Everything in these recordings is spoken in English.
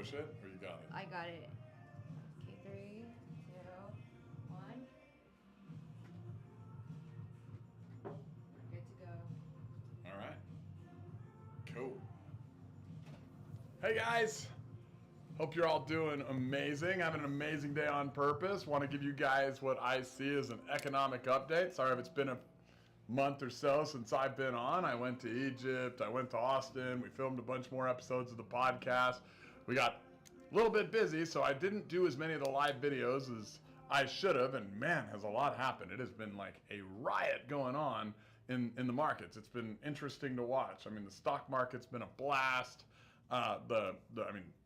push it, or you got it? I got it. Okay, 3, 2, 1. Good to go. All right. Cool. Hey guys. Hope you're all doing amazing. Having an amazing day on purpose. Want to give you guys what I see as an economic update. Sorry if it's been a month or so since I've been on. I went to Egypt. I went to Austin. We filmed a bunch more episodes of the podcast. We got a little bit busy, so I didn't do as many of the live videos as I should have. And man, has a lot happened. It has been like a riot going on in the markets. It's been interesting to watch. I mean, the stock market's been a blast.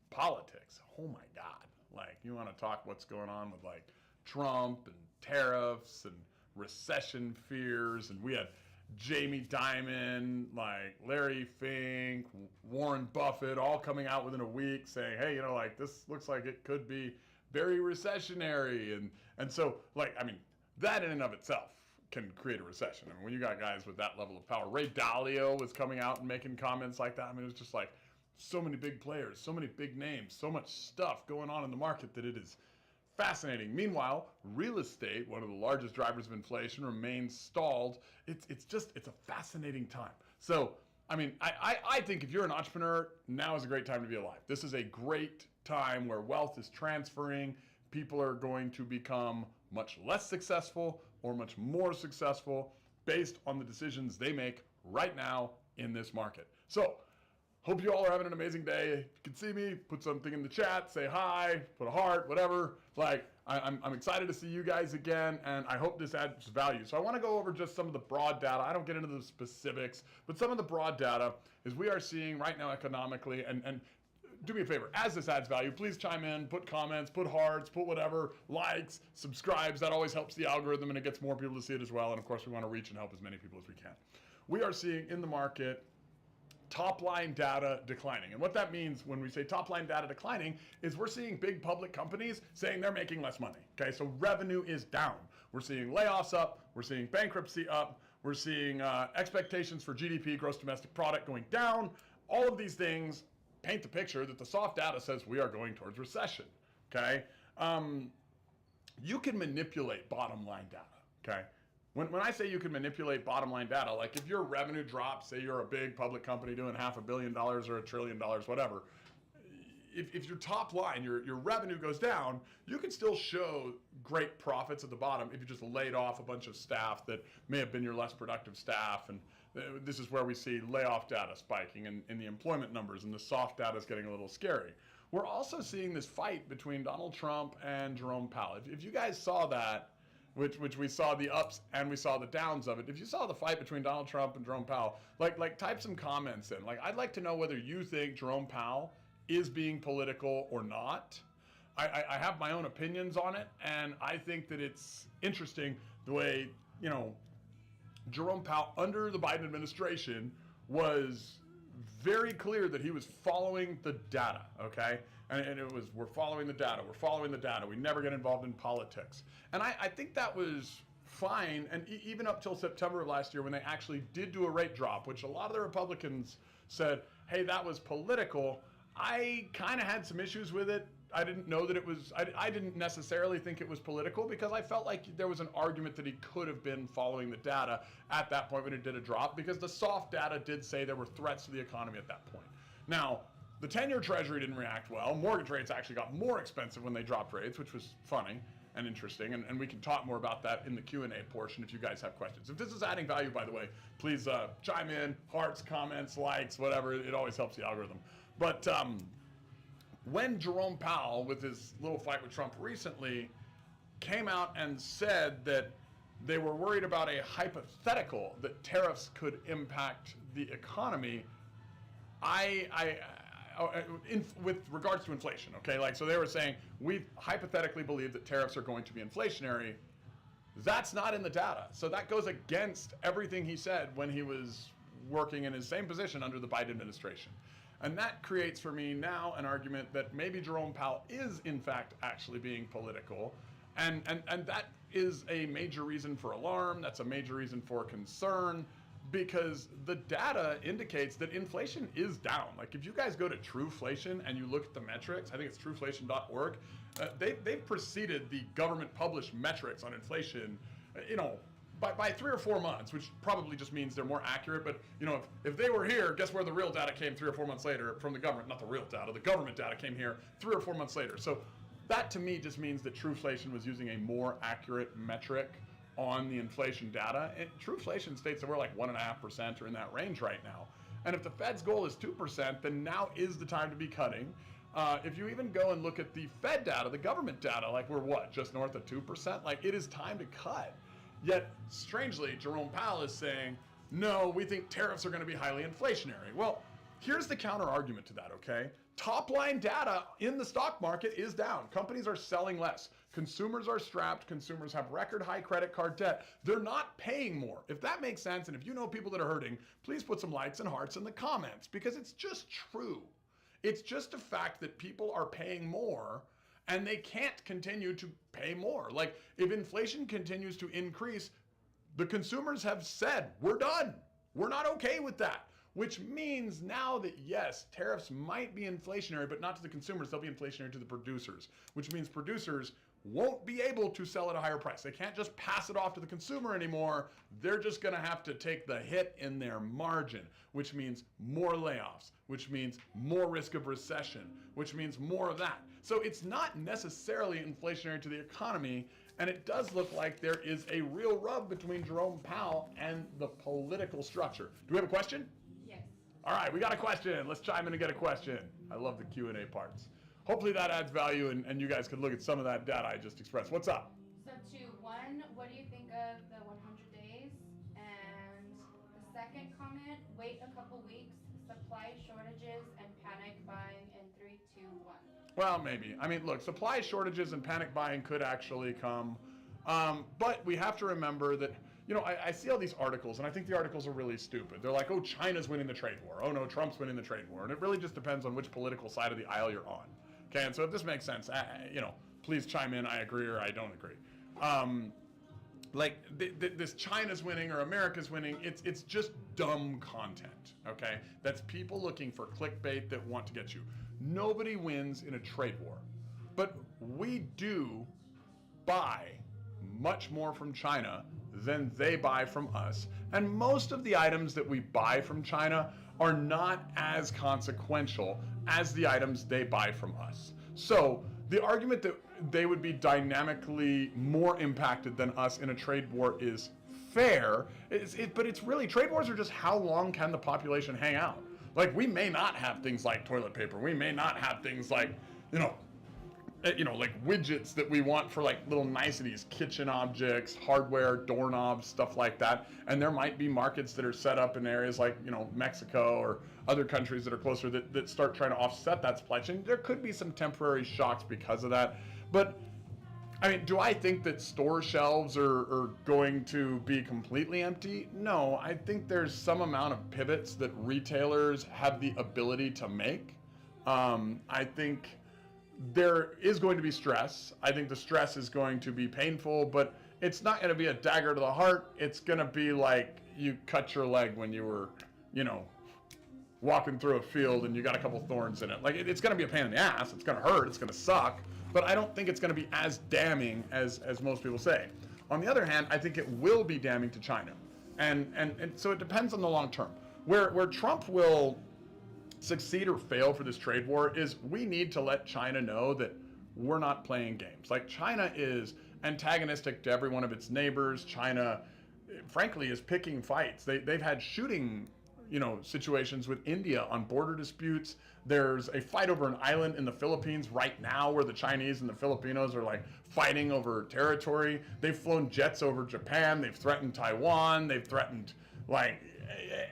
Politics. Oh my God. Like, you want to talk what's going on with like Trump and tariffs and recession fears. And we had Jamie Dimon, like Larry Fink, Warren Buffett, all coming out within a week saying, hey, like this looks like it could be very recessionary. And so, like, I mean, that in and of itself can create a recession. I mean, when you got guys with that level of power, Ray Dalio was coming out and making comments like that. I mean, it was just like, so many big players, so many big names, so much stuff going on in the market that it is fascinating. Meanwhile, real estate, one of the largest drivers of inflation, remains stalled. It's a fascinating time. So, I mean, I think if you're an entrepreneur, now is a great time to be alive. This is a great time where wealth is transferring. People are going to become much less successful or much more successful based on the decisions they make right now in this market. So, hope you all are having an amazing day. If you can see me, put something in the chat, say hi, put a heart, whatever. Like, I'm excited to see you guys again, and I hope this adds value. So I want to go over just some of the broad data. I don't get into the specifics, but some of the broad data is we are seeing right now economically, and do me a favor, as this adds value, please chime in, put comments, put hearts, put whatever, likes, subscribes. That always helps the algorithm, and it gets more people to see it as well. And of course, we want to reach and help as many people as we can. We are seeing in the market top line data declining. And what that means when we say top line data declining is we're seeing big public companies saying they're making less money. Okay, so revenue is down. We're seeing layoffs up. We're seeing bankruptcy up. We're seeing expectations for GDP, gross domestic product, going down. All of these things paint the picture that the soft data says we are going towards recession. Okay, you can manipulate bottom line data. Okay. When I say you can manipulate bottom line data, like if your revenue drops, say you're a big public company doing $500 million or $1 trillion, whatever, if your top line, your revenue goes down, you can still show great profits at the bottom if you just laid off a bunch of staff that may have been your less productive staff. And this is where we see layoff data spiking in the employment numbers, and the soft data is getting a little scary. We're also seeing this fight between Donald Trump and Jerome Powell. If you guys saw that, which we saw the ups and we saw the downs of it. If you saw the fight between Donald Trump and Jerome Powell, like type some comments in. Like, I'd like to know whether you think Jerome Powell is being political or not. I have my own opinions on it, and I think that it's interesting the way, Jerome Powell under the Biden administration was very clear that he was following the data, okay? And it was, we're following the data. We never get involved in politics. And I think that was fine, and even up till September of last year when they actually did do a rate drop, which a lot of the Republicans said, hey, that was political. I kind of had some issues with it. I didn't know that it was, I didn't necessarily think it was political because I felt like there was an argument that he could have been following the data at that point when it did a drop, because the soft data did say there were threats to the economy at that point. Now, the 10-year Treasury didn't react well. Mortgage rates actually got more expensive when they dropped rates, which was funny and interesting, and we can talk more about that in the Q&A portion if you guys have questions. If this is adding value, by the way, please chime in, hearts, comments, likes, whatever. It always helps the algorithm. But when Jerome Powell, with his little fight with Trump recently, came out and said that they were worried about a hypothetical that tariffs could impact the economy, with regards to inflation, okay? Like, so they were saying, we hypothetically believe that tariffs are going to be inflationary. That's not in the data. So that goes against everything he said when he was working in his same position under the Biden administration. And that creates for me now an argument that maybe Jerome Powell is in fact actually being political. And that is a major reason for alarm. That's a major reason for concern. because the data indicates that inflation is down. Like if you guys go to Trueflation and you look at the metrics, I think it's trueflation.org, they've preceded the government published metrics on inflation, by 3 or 4 months, which probably just means they're more accurate. But if they were here, guess where the real data came 3 or 4 months later from the government? Not the real data, the government data came here 3 or 4 months later. So that to me just means that Trueflation was using a more accurate metric on the inflation data. And Trueflation states that we're like 1.5% or in that range right now. And if the Fed's goal is 2%, then now is the time to be cutting. If you even go and look at the Fed data, the government data, like we're just north of 2%, like it is time to cut. Yet, strangely, Jerome Powell is saying, no, we think tariffs are going to be highly inflationary. Well, here's the counter argument to that, okay? Top line data in the stock market is down. Companies are selling less. Consumers are strapped. Consumers have record high credit card debt. They're not paying more. If that makes sense, and if you know people that are hurting, please put some likes and hearts in the comments, because it's just true. It's just a fact that people are paying more and they can't continue to pay more. Like if inflation continues to increase, the consumers have said, we're done. We're not okay with that. Which means now that yes, tariffs might be inflationary, but not to the consumers, they'll be inflationary to the producers, which means producers won't be able to sell at a higher price. They can't just pass it off to the consumer anymore. They're just gonna have to take the hit in their margin, which means more layoffs, which means more risk of recession, which means more of that. So it's not necessarily inflationary to the economy, and it does look like there is a real rub between Jerome Powell and the political structure. Do we have a question? Yes. All right, we got a question. Let's chime in and get a question. I love the Q&A parts. Hopefully that adds value and you guys could look at some of that data I just expressed. What's up? So 2, 1, what do you think of the 100 days? And the second comment, wait a couple weeks, supply shortages and panic buying in 3, 2, 1. Well, maybe. I mean, look, supply shortages and panic buying could actually come. But we have to remember that, I see all these articles, and I think the articles are really stupid. They're like, oh, China's winning the trade war. Oh, no, Trump's winning the trade war. And it really just depends on which political side of the aisle you're on. Okay, and so if this makes sense, please chime in. I agree or I don't agree. This China's winning or America's winning, it's just dumb content, okay? That's people looking for clickbait that want to get you. Nobody wins in a trade war. But we do buy much more from China than they buy from us. And most of the items that we buy from China are not as consequential as the items they buy from us. So the argument that they would be dynamically more impacted than us in a trade war is fair, but it's really, trade wars are just how long can the population hang out? Like we may not have things like toilet paper. We may not have things like, like widgets that we want for like little niceties, kitchen objects, hardware, doorknobs, stuff like that. And there might be markets that are set up in areas like, Mexico or other countries that are closer that start trying to offset that supply chain. There could be some temporary shocks because of that. But I mean, do I think that store shelves are going to be completely empty? No, I think there's some amount of pivots that retailers have the ability to make. I think there is going to be stress. I think the stress is going to be painful, but it's not going to be a dagger to the heart. It's going to be like you cut your leg when you were, walking through a field and you got a couple thorns in it. Like it's going to be a pain in the ass. It's going to hurt. It's going to suck. But I don't think it's going to be as damning as most people say. On the other hand, I think it will be damning to China. And so it depends on the long term. Where Trump will succeed or fail for this trade war is we need to let China know that we're not playing games. Like China is antagonistic to every one of its neighbors. China, frankly, is picking fights. They've had shooting, situations with India on border disputes. There's a fight over an island in the Philippines right now where the Chinese and the Filipinos are like fighting over territory. They've flown jets over Japan. They've threatened Taiwan. They've threatened like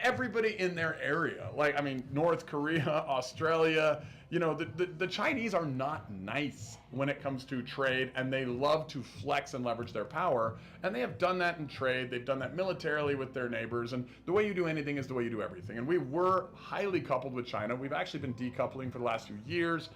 everybody in their area. Like, I mean, North Korea, Australia, the Chinese are not nice when it comes to trade, and they love to flex and leverage their power. And they have done that in trade. They've done that militarily with their neighbors. And the way you do anything is the way you do everything. And we were highly coupled with China. We've actually been decoupling for the last few years,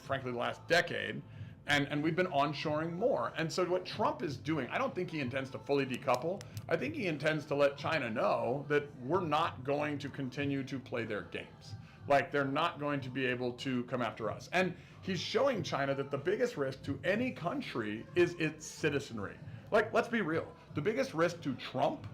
frankly, the last decade. And we've been onshoring more. And so what Trump is doing, I don't think he intends to fully decouple. I think he intends to let China know that we're not going to continue to play their games. Like, they're not going to be able to come after us. And he's showing China that the biggest risk to any country is its citizenry. Like, let's be real. The biggest risk to Trump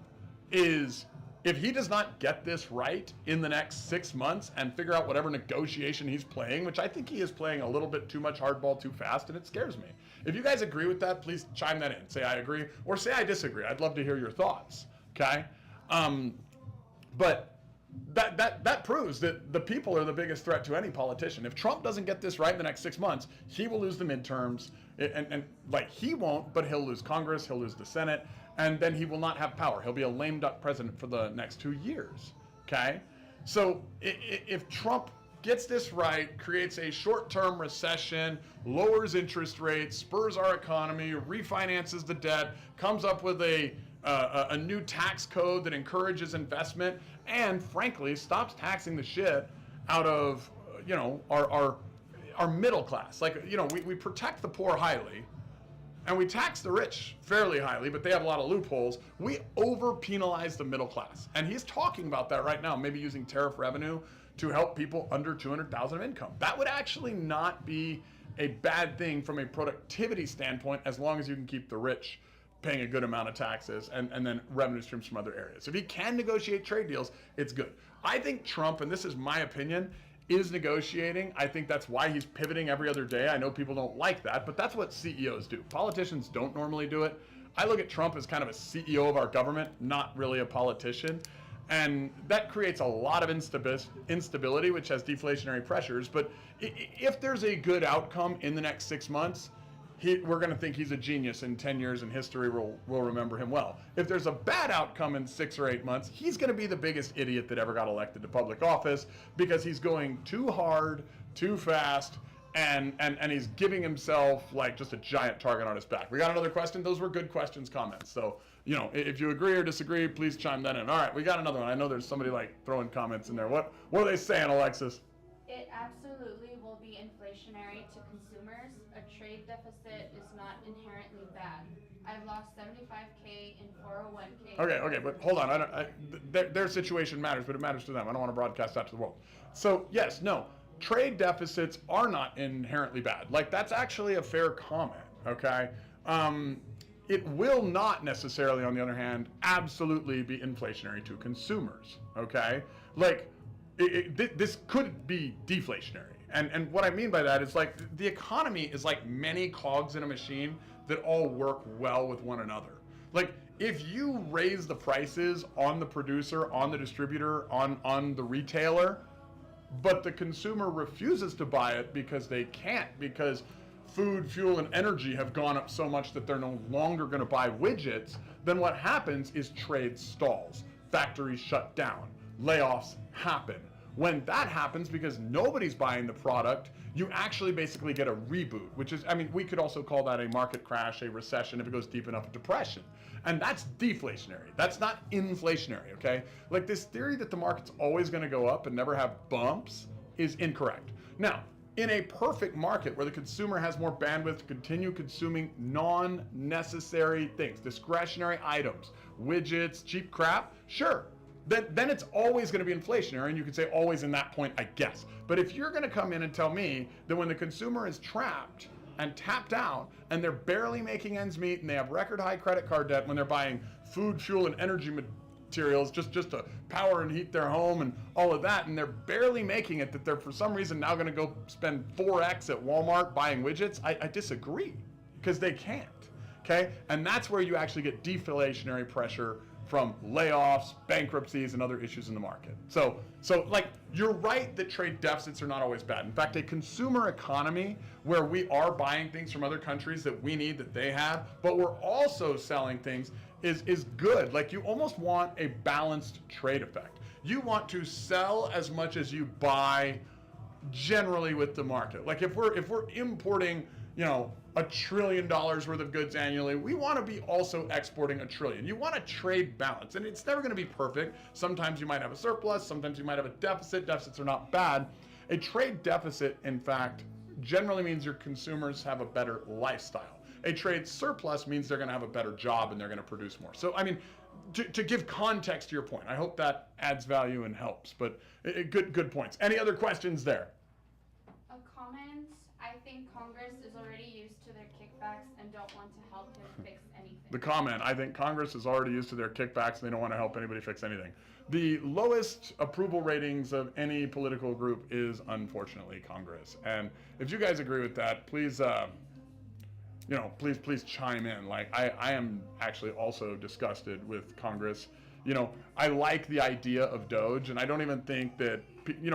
is if he does not get this right in the next 6 months and figure out whatever negotiation he's playing, which I think he is playing a little bit too much hardball too fast, and it scares me. If you guys agree with that, please chime that in. Say I agree, or say I disagree. I'd love to hear your thoughts, okay? But that proves that the people are the biggest threat to any politician. If Trump doesn't get this right in the next 6 months, he will lose the midterms, and like, he won't, but he'll lose Congress, he'll lose the Senate, and then he will not have power. He'll be a lame duck president for the next 2 years, okay? So if Trump gets this right, creates a short-term recession, lowers interest rates, spurs our economy, refinances the debt, comes up with a new tax code that encourages investment, and frankly stops taxing the shit out of our middle class. Like, we protect the poor highly, and we tax the rich fairly highly, but they have a lot of loopholes. We over-penalize the middle class. And he's talking about that right now, maybe using tariff revenue to help people under $200,000 of income. That would actually not be a bad thing from a productivity standpoint, as long as you can keep the rich paying a good amount of taxes and then revenue streams from other areas. If he can negotiate trade deals, it's good. I think Trump, and this is my opinion, is negotiating. I think that's why he's pivoting every other day. I know people don't like that, but that's what CEOs do. Politicians don't normally do it. I look at Trump as kind of a CEO of our government, not really a politician. And that creates a lot of instability, which has deflationary pressures. But if there's a good outcome in the next 6 months, we're going to think he's a genius in 10 years, and history will remember him well. If there's a bad outcome in 6 or 8 months, he's going to be the biggest idiot that ever got elected to public office, because he's going too hard, too fast, and he's giving himself like just a giant target on his back. We got another question. Those were good questions, comments. So, if you agree or disagree, please chime that in. All right, we got another one. I know there's somebody like throwing comments in there. What are they saying, Alexis? It absolutely will be inflationary to consumers. A trade deficit is not inherently bad. I've lost $75K in 401K. Okay, but hold on. Their situation matters, but it matters to them. I don't want to broadcast that to the world. So yes, no, trade deficits are not inherently bad. Like, that's actually a fair comment. Okay. It will not necessarily, on the other hand, absolutely be inflationary to consumers. Okay, like this could be deflationary. And what I mean by that is, like, the economy is like many cogs in a machine that all work well with one another. Like, if you raise the prices on the producer, on the distributor, on the retailer, but the consumer refuses to buy it because they can't, because food, fuel, and energy have gone up so much that they're no longer going to buy widgets, then what happens is trade stalls, factories shut down, layoffs happen. When that happens, because nobody's buying the product, you actually basically get a reboot, which is, we could also call that a market crash, a recession, if it goes deep enough, a depression. And that's deflationary. That's not inflationary, okay? Like, this theory that the market's always going to go up and never have bumps is incorrect. Now, in a perfect market where the consumer has more bandwidth to continue consuming non-necessary things, discretionary items, widgets, cheap crap, sure. Then it's always going to be inflationary, and you could say always in that point, I guess. But if you're going to come in and tell me that when the consumer is trapped and tapped out, and they're barely making ends meet, and they have record high credit card debt when they're buying food, fuel, and energy materials just to power and heat their home and all of that, and they're barely making it, that they're for some reason now going to go spend 4x at Walmart buying widgets, I disagree, because they can't, okay? And that's where you actually get deflationary pressure from layoffs, bankruptcies, and other issues in the market. So like, you're right that trade deficits are not always bad. In fact, a consumer economy where we are buying things from other countries that we need, that they have, but we're also selling things, is good. Like, you almost want a balanced trade effect. You want to sell as much as you buy generally with the market. Like, if we're importing, $1 trillion worth of goods annually, we want to be also exporting $1 trillion. You want a trade balance, and it's never going to be perfect. Sometimes you might have a surplus, sometimes you might have a deficit. Deficits are not bad. A trade deficit, in fact, generally means your consumers have a better lifestyle. A trade surplus means they're going to have a better job and they're going to produce more. So, I mean, to give context to your point, I hope that adds value and helps. But good points. Any other questions there? A comment. I think Congress is already used to their kickbacks and don't want to help him fix anything. The comment. I think Congress is already used to their kickbacks and they don't want to help anybody fix anything. The lowest approval ratings of any political group is unfortunately Congress. And if you guys agree with that, please, please chime in. Like I am actually also disgusted with Congress. I like the idea of Doge, and I don't even think that,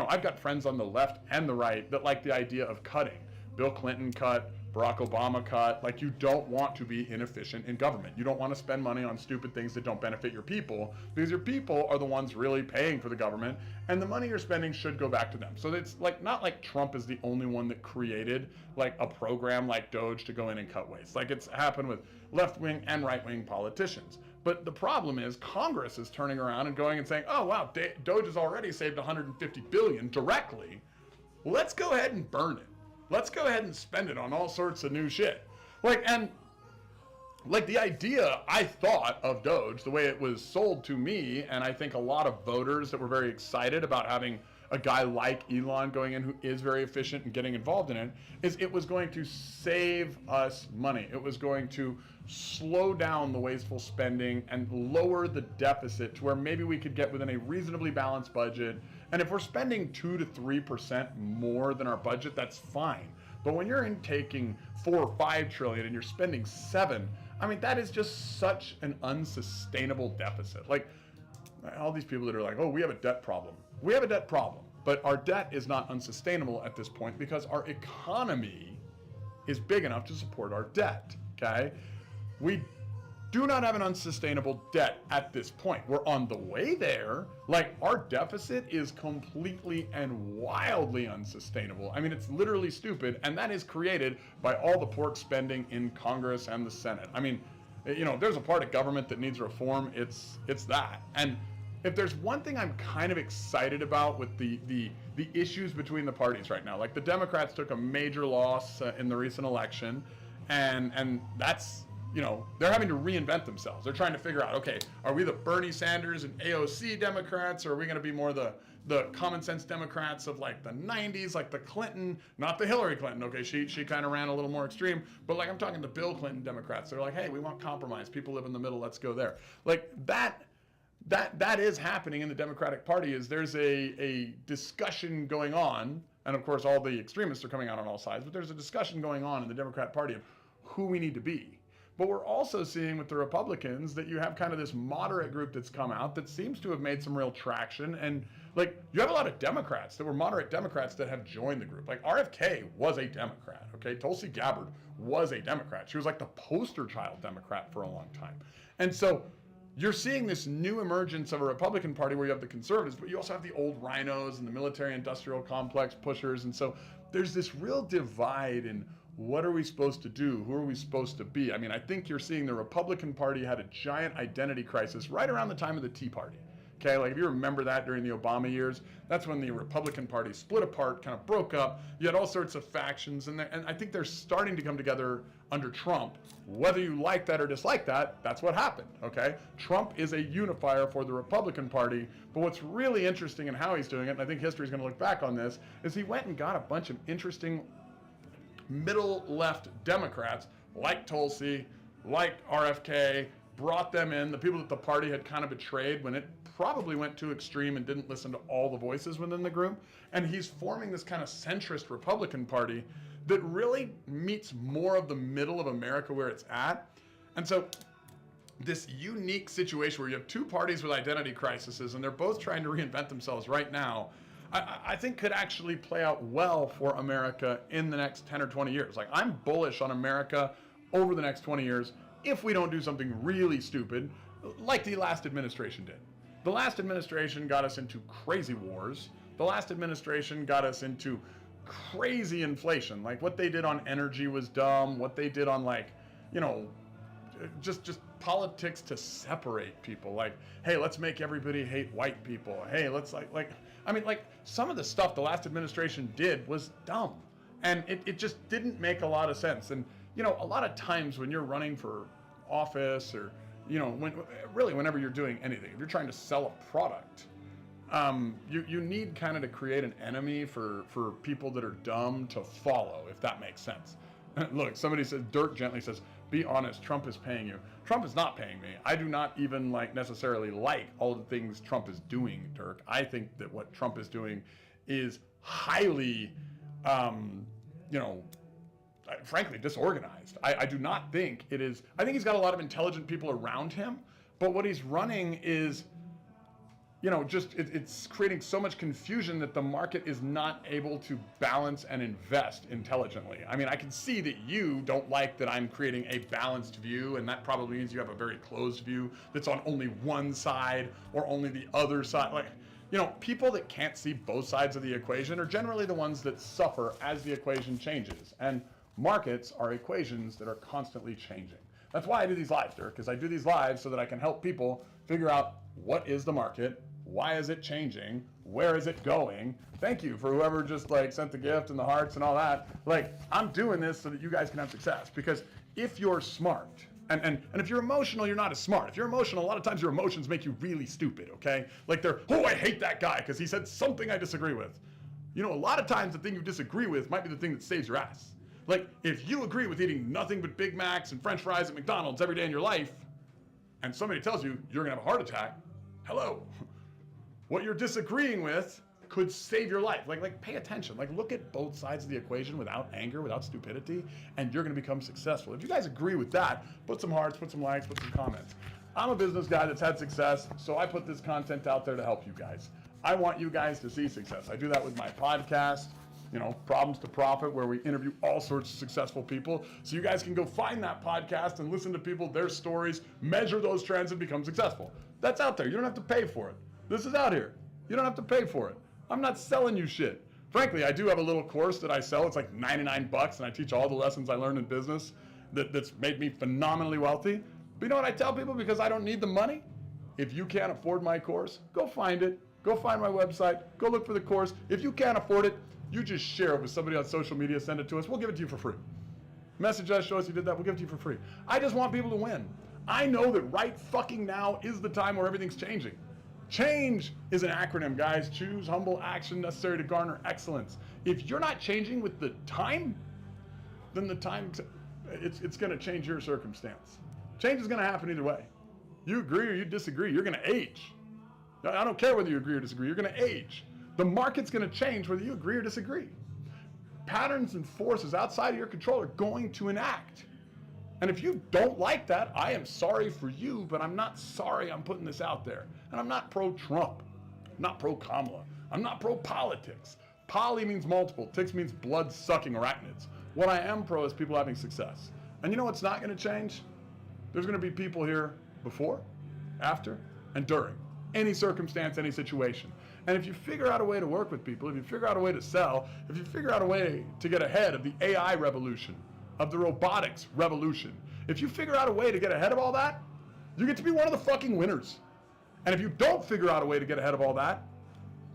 I've got friends on the left and the right that like the idea of cutting. Bill Clinton cut, Barack Obama cut. Like, you don't want to be inefficient in government. You don't want to spend money on stupid things that don't benefit your people, because your people are the ones really paying for the government, and the money you're spending should go back to them. So it's like, not like Trump is the only one that created like a program like Doge to go in and cut waste. Like, it's happened with left-wing and right-wing politicians. But the problem is Congress is turning around and going and saying, oh wow, Doge has already saved $150 billion directly. Let's go ahead and burn it. Let's go ahead and spend it on all sorts of new shit. The idea, I thought, of Doge, the way it was sold to me, and I think a lot of voters that were very excited about having a guy like Elon going in who is very efficient and getting involved in it, is it was going to save us money. It was going to slow down the wasteful spending and lower the deficit to where maybe we could get within a reasonably balanced budget. And if we're spending 2 to 3% more than our budget, that's fine. But when you're taking 4 or 5 trillion and you're spending 7, I mean, that is just such an unsustainable deficit. Like, all these people that are like, oh, we have a debt problem. We have a debt problem, but our debt is not unsustainable at this point because our economy is big enough to support our debt, okay? We do not have an unsustainable debt at this point. We're on the way there. Like, our deficit is completely and wildly unsustainable. I mean, it's literally stupid, and that is created by all the pork spending in Congress and the Senate. I mean, there's a part of government that needs reform, it's that. And if there's one thing I'm kind of excited about with the issues between the parties right now, like the Democrats took a major loss in the recent election, and that's, they're having to reinvent themselves. They're trying to figure out, okay, are we the Bernie Sanders and AOC Democrats, or are we going to be more the common sense Democrats of like the 90s, like the Clinton, not the Hillary Clinton, okay, she kind of ran a little more extreme, but like I'm talking the Bill Clinton Democrats. They're like, hey, we want compromise. People live in the middle, let's go there. Like that is happening in the Democratic Party. Is there's a discussion going on, and of course all the extremists are coming out on all sides, but there's a discussion going on in the Democratic Party of who we need to be. But we're also seeing with the Republicans that you have kind of this moderate group that's come out that seems to have made some real traction. And like, you have a lot of Democrats that were moderate Democrats that have joined the group. Like, RFK was a Democrat, okay? Tulsi Gabbard was a Democrat. She was like the poster child Democrat for a long time. And so you're seeing this new emergence of a Republican Party where you have the conservatives, but you also have the old rhinos and the military-industrial complex pushers. And so there's this real divide in what are we supposed to do? Who are we supposed to be? I mean, I think you're seeing the Republican Party had a giant identity crisis right around the time of the Tea Party. Okay, like if you remember that during the Obama years, that's when the Republican Party split apart, kind of broke up. You had all sorts of factions, and I think they're starting to come together under Trump. Whether you like that or dislike that, that's what happened, okay? Trump is a unifier for the Republican Party, but what's really interesting in how he's doing it, and I think history's gonna look back on this, is he went and got a bunch of interesting middle-left Democrats, like Tulsi, like RFK, brought them in, the people that the party had kind of betrayed when it probably went too extreme and didn't listen to all the voices within the group. And he's forming this kind of centrist Republican Party that really meets more of the middle of America where it's at. And so this unique situation where you have two parties with identity crises and they're both trying to reinvent themselves right now, I think could actually play out well for America in the next 10 or 20 years. Like, I'm bullish on America over the next 20 years if we don't do something really stupid like the last administration did. The last administration got us into crazy wars. The last administration got us into crazy inflation. Like, what they did on energy was dumb. What they did on, like, just politics to separate people. Like, hey, let's make everybody hate white people. Hey, let's like some of the stuff the last administration did was dumb. And it just didn't make a lot of sense. And, you know, a lot of times when you're running for office or, you know, whenever you're doing anything, if you're trying to sell a product, you need kind of to create an enemy for people that are dumb to follow, if that makes sense. Look, somebody says, Dirk gently says, be honest, Trump is paying you. Trump is not paying me. I do not even necessarily like all the things Trump is doing, Dirk. I think that what Trump is doing is highly, you know, frankly, disorganized. I do not think it is. I think he's got a lot of intelligent people around him, but what he's running is, you know, it's creating so much confusion that the market is not able to balance and invest intelligently. I mean, I can see that you don't like that I'm creating a balanced view, and that probably means you have a very closed view that's on only one side or only the other side. Like, you know, people that can't see both sides of the equation are generally the ones that suffer as the equation changes. And markets are equations that are constantly changing. That's why I do these lives, Dirk, because I do these lives so that I can help people figure out what is the market, why is it changing, where is it going. Thank you for whoever just sent the gift and the hearts and all that. I'm doing this so that you guys can have success, because if you're smart, and if you're emotional, you're not as smart. If you're emotional, a lot of times your emotions make you really stupid, okay? I hate that guy because he said something I disagree with. You know, a lot of times the thing you disagree with might be the thing that saves your ass. If you agree with eating nothing but Big Macs and French fries at McDonald's every day in your life, and somebody tells you you're gonna have a heart attack, hello. What you're disagreeing with could save your life. Pay attention. Look at both sides of the equation without anger, without stupidity, and you're gonna become successful. If you guys agree with that, put some hearts, put some likes, put some comments. I'm a business guy that's had success, so I put this content out there to help you guys. I want you guys to see success. I do that with my podcast, you know, Problems to Profit, where we interview all sorts of successful people. So you guys can go find that podcast and listen to people, their stories, measure those trends, and become successful. That's out there. You don't have to pay for it. This is out here. You don't have to pay for it. I'm not selling you shit. Frankly, I do have a little course that I sell. It's like $99, and I teach all the lessons I learned in business that's made me phenomenally wealthy. But you know what I tell people, because I don't need the money? If you can't afford my course, go find it. Go find my website. Go look for the course. If you can't afford it, you just share it with somebody on social media, send it to us. We'll give it to you for free. Message us, show us you did that. We'll give it to you for free. I just want people to win. I know that right fucking now is the time where everything's changing. Change is an acronym, guys. Choose humble action necessary to garner excellence. If you're not changing with the time, then the time, it's going to change your circumstance. Change is going to happen either way. You agree or you disagree, you're going to age. I don't care whether you agree or disagree, you're going to age. The market's going to change whether you agree or disagree. Patterns and forces outside of your control are going to enact. And if you don't like that, I am sorry for you, but I'm not sorry I'm putting this out there. And I'm not pro-Trump. I'm not pro-Kamala. I'm not pro-politics. Poly means multiple. Ticks means blood-sucking arachnids. What I am pro is people having success. And you know what's not going to change? There's going to be people here before, after, and during. Any circumstance, any situation. And if you figure out a way to work with people, if you figure out a way to sell, if you figure out a way to get ahead of the AI revolution, of the robotics revolution, if you figure out a way to get ahead of all that, you get to be one of the fucking winners. And if you don't figure out a way to get ahead of all that,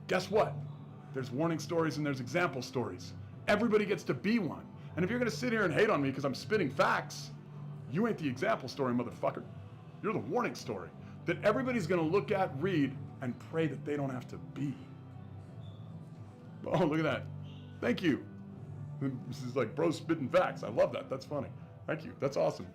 guess what? There's warning stories and there's example stories. Everybody gets to be one. And if you're going to sit here and hate on me because I'm spitting facts, you ain't the example story, motherfucker. You're the warning story that everybody's going to look at, read, and pray that they don't have to be. Oh, look at that. Thank you. This is like bro spitting facts. I love that. That's funny. Thank you. That's awesome.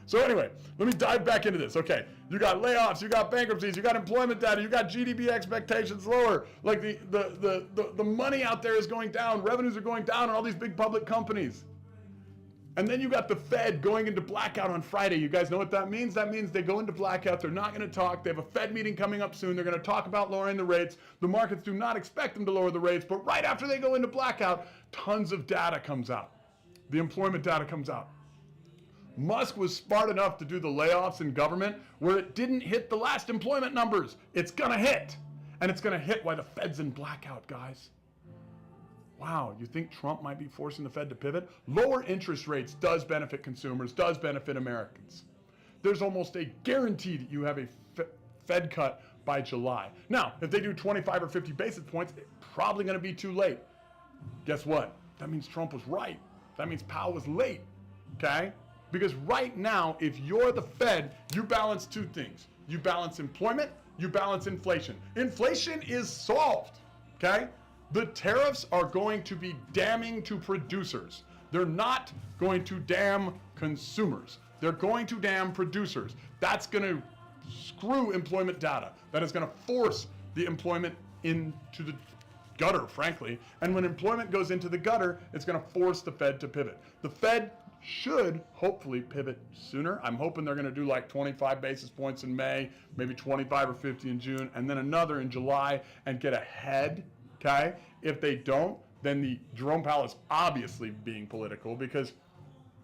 So anyway, let me dive back into this. Okay, you got layoffs, you got bankruptcies, you got employment data, you got GDP expectations lower. Like the money out there is going down. Revenues are going down on all these big public companies. And then you got the Fed going into blackout on Friday. You guys know what that means? That means they go into blackout. They're not going to talk. They have a Fed meeting coming up soon. They're going to talk about lowering the rates. The markets do not expect them to lower the rates, but right after they go into blackout, tons of data comes out. The employment data comes out. Musk was smart enough to do the layoffs in government where it didn't hit the last employment numbers. It's going to hit. And it's going to hit while the Fed's in blackout, guys. Wow, you think Trump might be forcing the Fed to pivot? Lower interest rates does benefit consumers, does benefit Americans. There's almost a guarantee that you have a Fed cut by July. Now, if they do 25 or 50 basis points, it's probably going to be too late. Guess what? that means Trump was right. That means Powell was late, okay? Because right now, if you're the Fed, you balance two things. You balance employment, you balance inflation. Inflation is solved, okay? The tariffs are going to be damning to producers. They're not going to damn consumers. They're going to damn producers. That's going to screw employment data. That is going to force the employment into the gutter, frankly. And when employment goes into the gutter, it's going to force the Fed to pivot. The Fed should hopefully pivot sooner. I'm hoping they're going to do like 25 basis points in May, maybe 25 or 50 in June, and then another in July and get ahead, okay? If they don't, then the Jerome Powell is obviously being political because,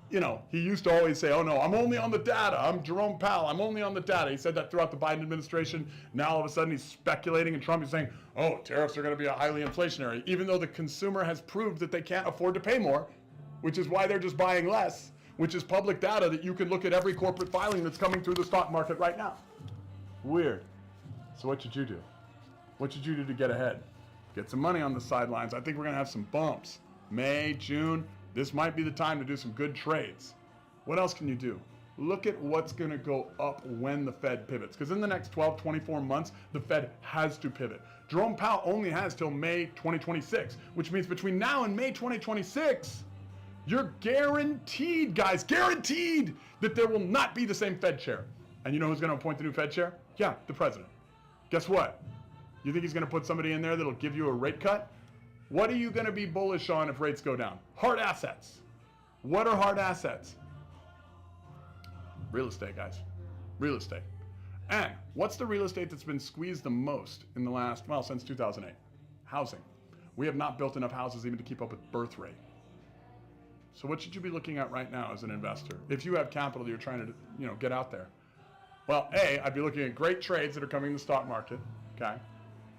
you know, he used to always say, oh no, I'm only on the data. I'm Jerome Powell. I'm only on the data. He said that throughout the Biden administration. Now all of a sudden he's speculating and Trump is saying, oh, tariffs are going to be highly inflationary, even though the consumer has proved that they can't afford to pay more, which is why they're just buying less, which is public data that you can look at every corporate filing that's coming through the stock market right now. Weird. So what should you do? What should you do to get ahead? Get some money on the sidelines. I think we're going to have some bumps. May, June, this might be the time to do some good trades. What else can you do? Look at what's going to go up when the Fed pivots. Because in the next 12, 24 months, the Fed has to pivot. Jerome Powell only has till May 2026, which means between now and May 2026, you're guaranteed, guys, guaranteed that there will not be the same Fed chair. And you know who's going to appoint the new Fed chair? Yeah, the president. Guess what? You think he's going to put somebody in there that'll give you a rate cut? What are you going to be bullish on if rates go down? Hard assets. What are hard assets? Real estate, guys. Real estate. And what's the real estate that's been squeezed the most in the last, well, since 2008? Housing. We have not built enough houses even to keep up with birth rate. So what should you be looking at right now as an investor? If you have capital that you're trying to, you know, get out there. Well, A, I'd be looking at great trades that are coming in the stock market, okay?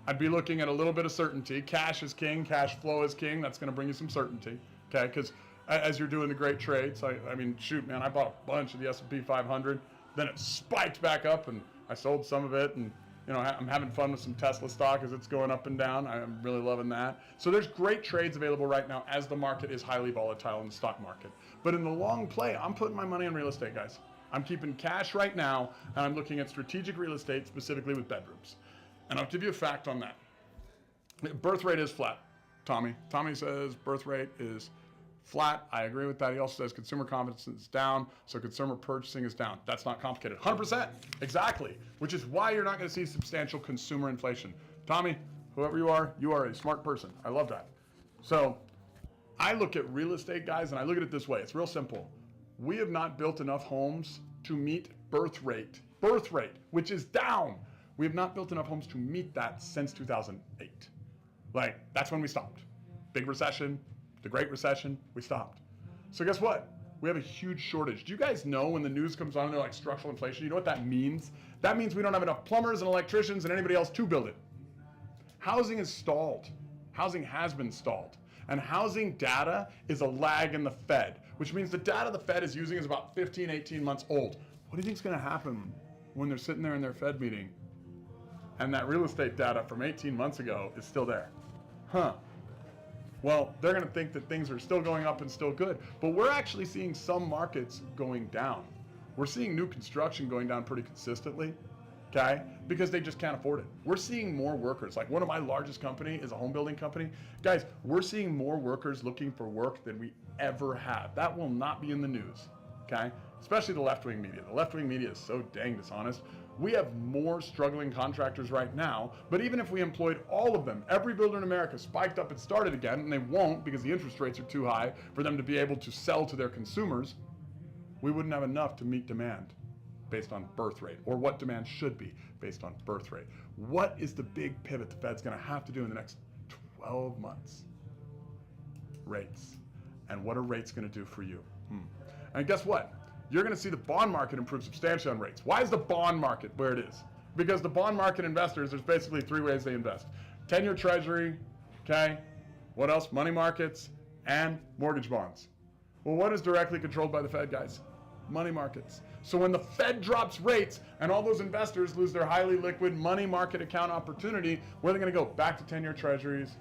I'd be looking at a little bit of certainty. Cash is king, cash flow is king. That's going to bring you some certainty, okay? Because as you're doing the great trades, I mean, shoot, man, I bought a bunch of the S&P 500. Then it spiked back up, and I sold some of it. And, you know, I'm having fun with some Tesla stock as it's going up and down. I'm really loving that. So there's great trades available right now as the market is highly volatile in the stock market. But in the long play, I'm putting my money on real estate, guys. I'm keeping cash right now, and I'm looking at strategic real estate, specifically with bedrooms. And I'll give you a fact on that. Birth rate is flat, Tommy. Tommy says birth rate is flat. I agree with that. He also says consumer confidence is down, so consumer purchasing is down. That's not complicated. 100%. Exactly. Which is why you're not going to see substantial consumer inflation. Tommy, whoever you are a smart person. I love that. So I look at real estate, guys, and I look at it this way. It's real simple. We have not built enough homes to meet birth rate, which is down. We have not built enough homes to meet that since 2008. Like, that's when we stopped. Big recession, the Great Recession, we stopped. So guess what? We have a huge shortage. Do you guys know when the news comes on and they're like structural inflation, you know what that means? That means we don't have enough plumbers and electricians and anybody else to build it. Housing is stalled. Housing has been stalled. And housing data is a lag in the Fed, which means the data the Fed is using is about 15, 18 months old. What do you think is going to happen when they're sitting there in their Fed meeting and that real estate data from 18 months ago is still there? Well, they're going to think that things are still going up and still good. But we're actually seeing some markets going down. We're seeing new construction going down pretty consistently, okay? Because they just can't afford it. We're seeing more workers. Like one of my largest company is a home building company. Guys, we're seeing more workers looking for work than we ever have. That will not be in the news, okay? Especially the left-wing media. The left-wing media is so dang dishonest. We have more struggling contractors right now, but even if we employed all of them, every builder in America spiked up and started again, and they won't because the interest rates are too high for them to be able to sell to their consumers, we wouldn't have enough to meet demand based on birth rate, or what demand should be based on birth rate. What is the big pivot the Fed's going to have to do in the next 12 months? Rates. And what are rates going to do for you? And guess what? You're going to see the bond market improve substantially on rates. Why is the bond market where it is? Because the bond market investors, there's basically three ways they invest. 10-year treasury, okay? What else? Money markets and mortgage bonds. Well, what is directly controlled by the Fed, guys? Money markets. So when the Fed drops rates and all those investors lose their highly liquid money market account opportunity, where are they going to go? Back to 10-year treasuries,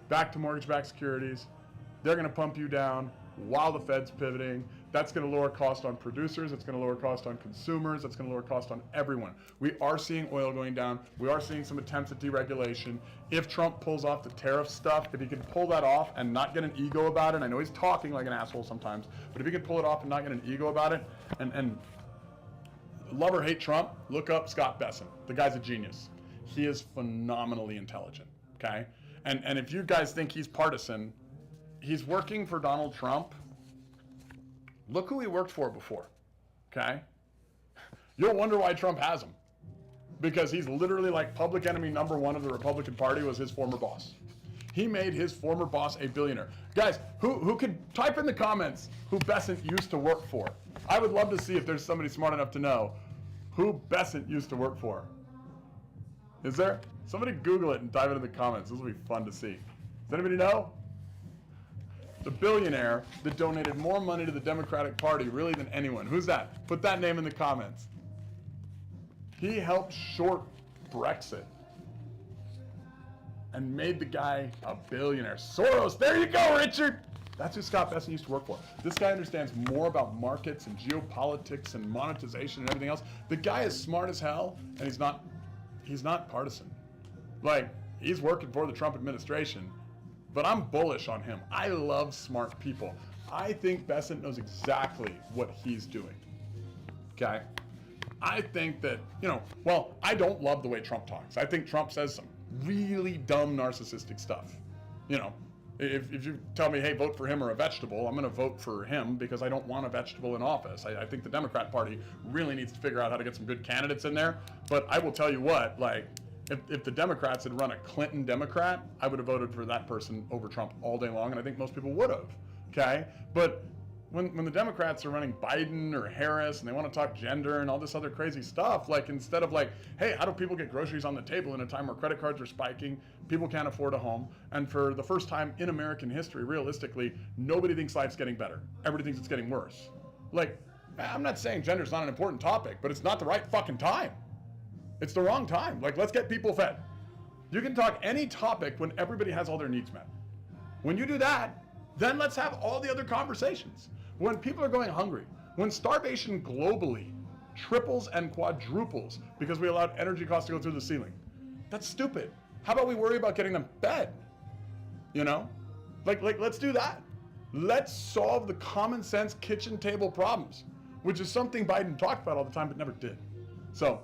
back to mortgage-backed securities, They're going to pump you down while the Fed's pivoting. That's going to lower cost on producers. It's going to lower cost on consumers. It's going to lower cost on everyone. We are seeing oil going down. We are seeing some attempts at deregulation. If Trump pulls off the tariff stuff, if he can pull that off and not get an ego about it, I know he's talking like an asshole sometimes, but if he can pull it off and not get an ego about it, and love or hate Trump, look up Scott Bessent. The guy's a genius. He is phenomenally intelligent, okay? And if you guys think he's partisan, he's working for Donald Trump. Look who he worked for before, okay? You'll wonder why Trump has him. Because he's literally like public enemy number one of the Republican Party was his former boss. He made his former boss a billionaire. Guys, who could type in the comments who Bessent used to work for? I would love to see if there's somebody smart enough to know who Bessent used to work for. Is there? Somebody Google it and type it in the comments. This will be fun to see. Does anybody know? The billionaire that donated more money to the Democratic Party really than anyone. Who's that? Put that name in the comments. He helped short Brexit and made the guy a billionaire. Soros, there you go, Richard. That's who Scott Bessent used to work for. This guy understands more about markets and geopolitics and monetization and everything else. The guy is smart as hell, and he's not partisan. Like, he's working for the Trump administration. But I'm bullish on him. I love smart people. I think Bessent knows exactly what he's doing. Okay? I think that, I don't love the way Trump talks. I think Trump says some really dumb narcissistic stuff. If you tell me, hey, vote for him or a vegetable, I'm going to vote for him because I don't want a vegetable in office. I think the Democrat Party really needs to figure out how to get some good candidates in there. But I will tell you what, if the Democrats had run a Clinton Democrat, I would have voted for that person over Trump all day long, and I think most people would have, okay? But when the Democrats are running Biden or Harris and they want to talk gender and all this other crazy stuff, instead of hey, how do people get groceries on the table in a time where credit cards are spiking, people can't afford a home, and for the first time in American history, realistically, nobody thinks life's getting better. Everybody thinks it's getting worse. I'm not saying gender's not an important topic, but it's not the right fucking time. It's the wrong time. Let's get people fed. You can talk any topic when everybody has all their needs met. When you do that, then let's have all the other conversations. When people are going hungry, when starvation globally triples and quadruples because we allowed energy costs to go through the ceiling, that's stupid. How about we worry about getting them fed? Let's do that. Let's solve the common sense kitchen table problems, which is something Biden talked about all the time but never did. So,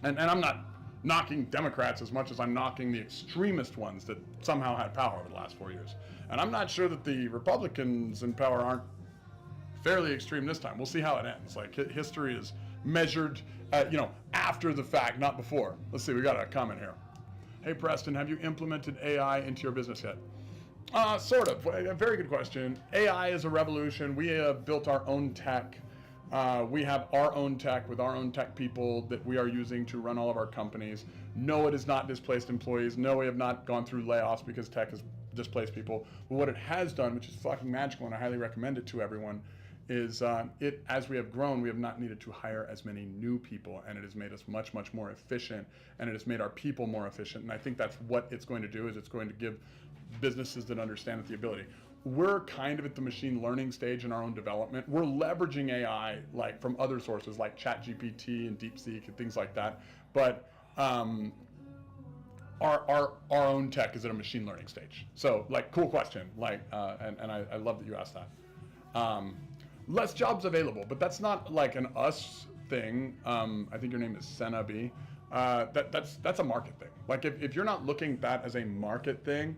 and I'm not knocking Democrats as much as I'm knocking the extremist ones that somehow had power over the last 4 years. And I'm not sure that the Republicans in power aren't fairly extreme this time. We'll see how it ends. History is measured, after the fact, not before. Let's see, we got a comment here. Hey, Preston, have you implemented AI into your business yet? Sort of. A very good question. AI is a revolution. We have built our own tech. We have our own tech with our own tech people that we are using to run all of our companies. No, it has not displaced employees. No, we have not gone through layoffs because tech has displaced people. But what it has done, which is fucking magical, and I highly recommend it to everyone, is as we have grown, we have not needed to hire as many new people, and it has made us much, much more efficient, and it has made our people more efficient. And I think that's what it's going to do, is it's going to give businesses that understand it the ability. We're kind of at the machine learning stage in our own development. We're leveraging AI from other sources like ChatGPT and DeepSeek and things like that. But our own tech is at a machine learning stage. So cool question. And I love that you asked that. Less jobs available, but that's not an us thing. I think your name is Senna B. That's a market thing. If you're not looking at that as a market thing,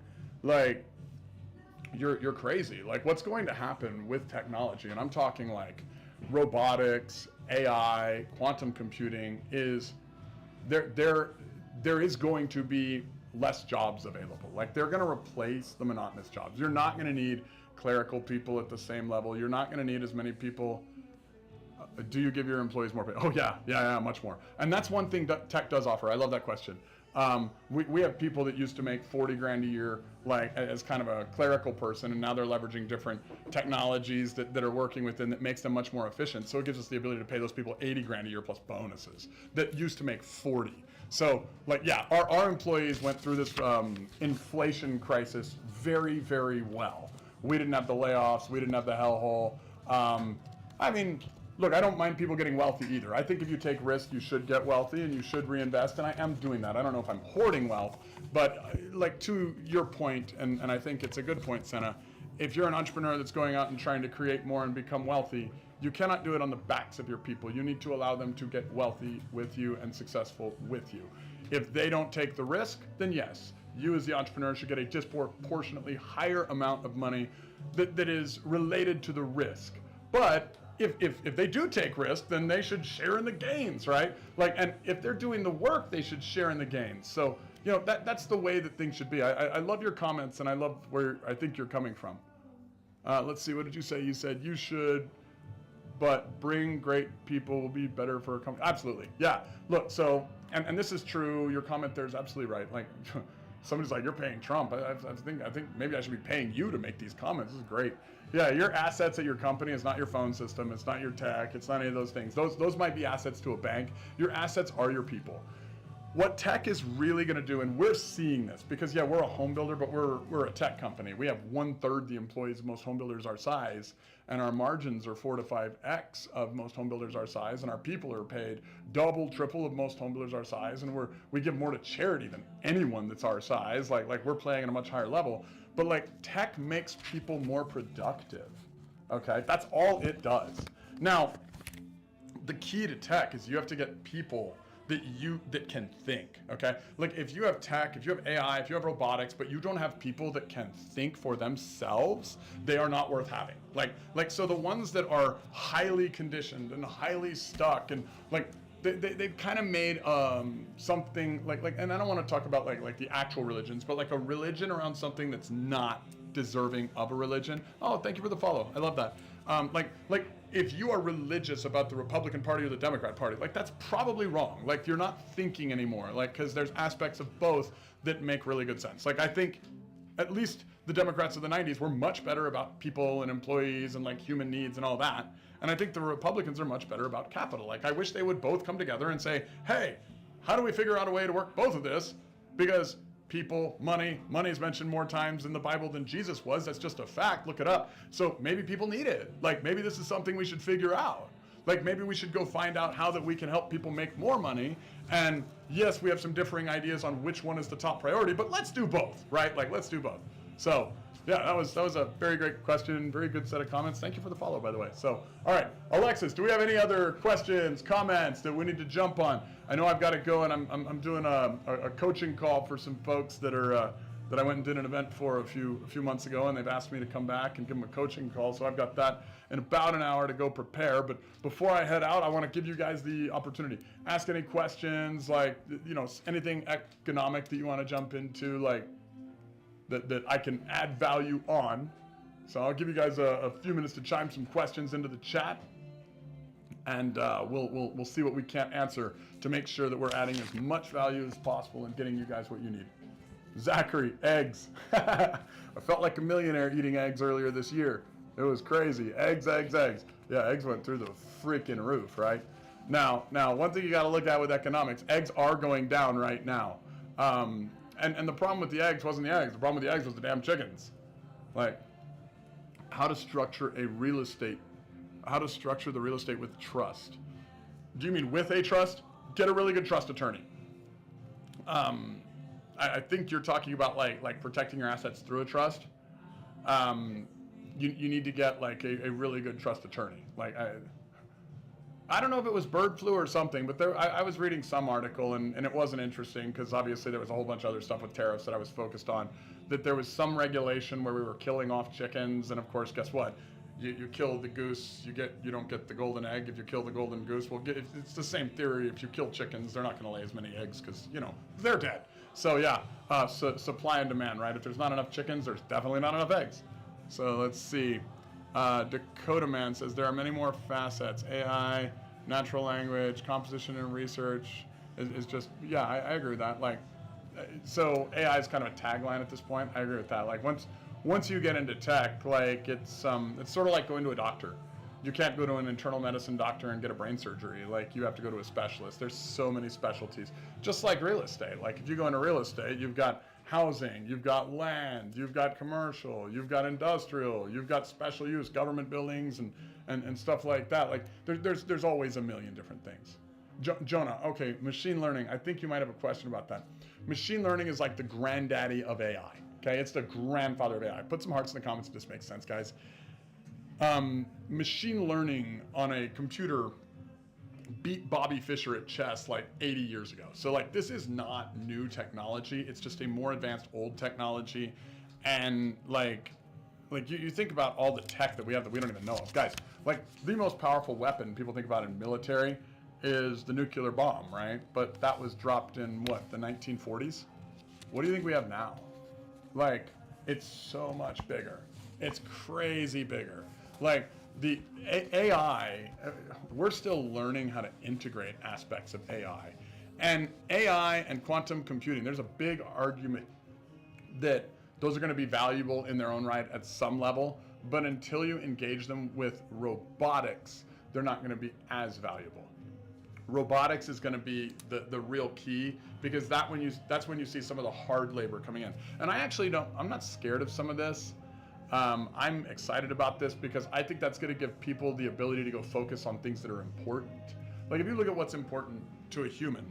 you're crazy. What's going to happen with technology, and I'm talking robotics, AI, quantum computing, is there is going to be less jobs available. They're going to replace the monotonous jobs. You're not going to need clerical people at the same level. You're not going to need as many people. Do you give your employees more pay? Oh yeah, much more. And that's one thing that tech does offer. I love that question. We have people that used to make 40 grand a year as kind of a clerical person, and now they're leveraging different technologies that are working within that makes them much more efficient. So it gives us the ability to pay those people 80 grand a year plus bonuses that used to make 40. So our employees went through this inflation crisis very, very well. We didn't have the layoffs. We didn't have the hellhole. I mean, look, I don't mind people getting wealthy either. I think if you take risk, you should get wealthy and you should reinvest, and I am doing that. I don't know if I'm hoarding wealth, but like to your point, and I think it's a good point, Senna, if you're an entrepreneur that's going out and trying to create more and become wealthy, you cannot do it on the backs of your people. You need to allow them to get wealthy with you and successful with you. If they don't take the risk, then yes, you as the entrepreneur should get a disproportionately higher amount of money that is related to the risk. But if they do take risk, then they should share in the gains, right? Like, and if they're doing the work, they should share in the gains. So, you know, that's the way that things should be. I love your comments, and I love where I think you're coming from. Let's see, what did you say? You said you should, but bring great people will be better for a company. Absolutely, yeah. Look, so, and this is true. Your comment there is absolutely right. Like, somebody's like, you're paying Trump. I think maybe I should be paying you to make these comments. This is great. Yeah, your assets at your company is not your phone system. It's not your tech. It's not any of those things. Those might be assets to a bank. Your assets are your people. What tech is really going to do, and we're seeing this because, yeah, we're a home builder, but we're a tech company. We have 1/3 the employees of most home builders our size, and our margins are 4 to 5x of most home builders our size, and our people are paid double, triple of most home builders our size, and we give more to charity than anyone that's our size. Like we're playing at a much higher level. But like tech makes people more productive. Okay, that's all it does. Now, the key to tech is you have to get people that can think, okay? Like if you have tech, if you have AI, if you have robotics, but you don't have people that can think for themselves, they are not worth having. Like so the ones that are highly conditioned and highly stuck and like they've kind of made something like, and I don't want to talk about like the actual religions, but like a religion around something that's not deserving of a religion. Oh, thank you for the follow. I love that. Like if you are religious about the Republican Party or the Democrat Party, like that's probably wrong. Like you're not thinking anymore, like because there's aspects of both that make really good sense. Like I think at least the Democrats of the 90s were much better about people and employees and like human needs and all that. And I think the Republicans are much better about capital. Like I wish they would both come together and say, hey, how do we figure out a way to work both of this? Because people, money is mentioned more times in the Bible than Jesus was. That's just a fact. Look it up. So maybe people need it. Like maybe this is something we should figure out. Like maybe we should go find out how that we can help people make more money. And yes, we have some differing ideas on which one is the top priority, but let's do both, right? Like let's do both. So yeah, that was a very great question. Very good set of comments. Thank you for the follow, by the way. So, all right, Alexis, do we have any other questions, comments that we need to jump on? I know I've got to go, and I'm doing a coaching call for some folks that are that I went and did an event for a few months ago, and they've asked me to come back and give them a coaching call. So I've got that in about an hour to go prepare. But before I head out, I want to give you guys the opportunity. Ask any questions, like anything economic that you want to jump into, like. That I can add value on. So I'll give you guys a few minutes to chime some questions into the chat, and we'll see what we can't answer to make sure that we're adding as much value as possible and getting you guys what you need. Zachary, eggs. I felt like a millionaire eating eggs earlier this year. It was crazy. Eggs. Yeah, eggs went through the freaking roof, right? Now, one thing you got to look at with economics, eggs are going down right now. And the problem with the eggs wasn't the eggs. The problem with the eggs was the damn chickens. Like, how to structure the real estate with trust. Do you mean with a trust? Get a really good trust attorney. I think you're talking about like protecting your assets through a trust. You need to get like a really good trust attorney. Like I don't know if it was bird flu or something, but I was reading some article and it wasn't interesting because obviously there was a whole bunch of other stuff with tariffs that I was focused on, that there was some regulation where we were killing off chickens, and of course, guess what? You kill the goose, you don't get the golden egg. If you kill the golden goose, it's the same theory. If you kill chickens, they're not going to lay as many eggs because they're dead. So yeah, supply and demand, right? If there's not enough chickens, there's definitely not enough eggs. So let's see. Dakota Man says there are many more facets. AI, natural language, composition and research is just, yeah, I agree with that. Like, so AI is kind of a tagline at this point. I agree with that. Like once you get into tech, like it's sort of like going to a doctor. You can't go to an internal medicine doctor and get a brain surgery. Like, you have to go to a specialist. There's so many specialties. Just like real estate. Like, if you go into real estate, you've got housing, you've got land, you've got commercial, you've got industrial, you've got special use, government buildings, and stuff like that. Like, there's always a million different things. Jonah, okay, machine learning. I think you might have a question about that. Machine learning is like the granddaddy of AI. Okay, it's the grandfather of AI. Put some hearts in the comments if this makes sense, guys. Machine learning on a computer beat Bobby Fischer at chess like 80 years ago. So like, this is not new technology. It's just a more advanced old technology. And like you think about all the tech that we have that we don't even know of. Guys, like, the most powerful weapon people think about in military is the nuclear bomb, right? But that was dropped in what, the 1940s? What do you think we have now? Like, it's so much bigger. It's crazy bigger. Like, the AI, we're still learning how to integrate aspects of AI. And AI and quantum computing, there's a big argument that those are going to be valuable in their own right at some level, but until you engage them with robotics, they're not going to be as valuable. Robotics is going to be the real key, because that's when you see some of the hard labor coming in. And I'm not scared of some of this. I'm excited about this because I think that's going to give people the ability to go focus on things that are important. Like, if you look at what's important to a human,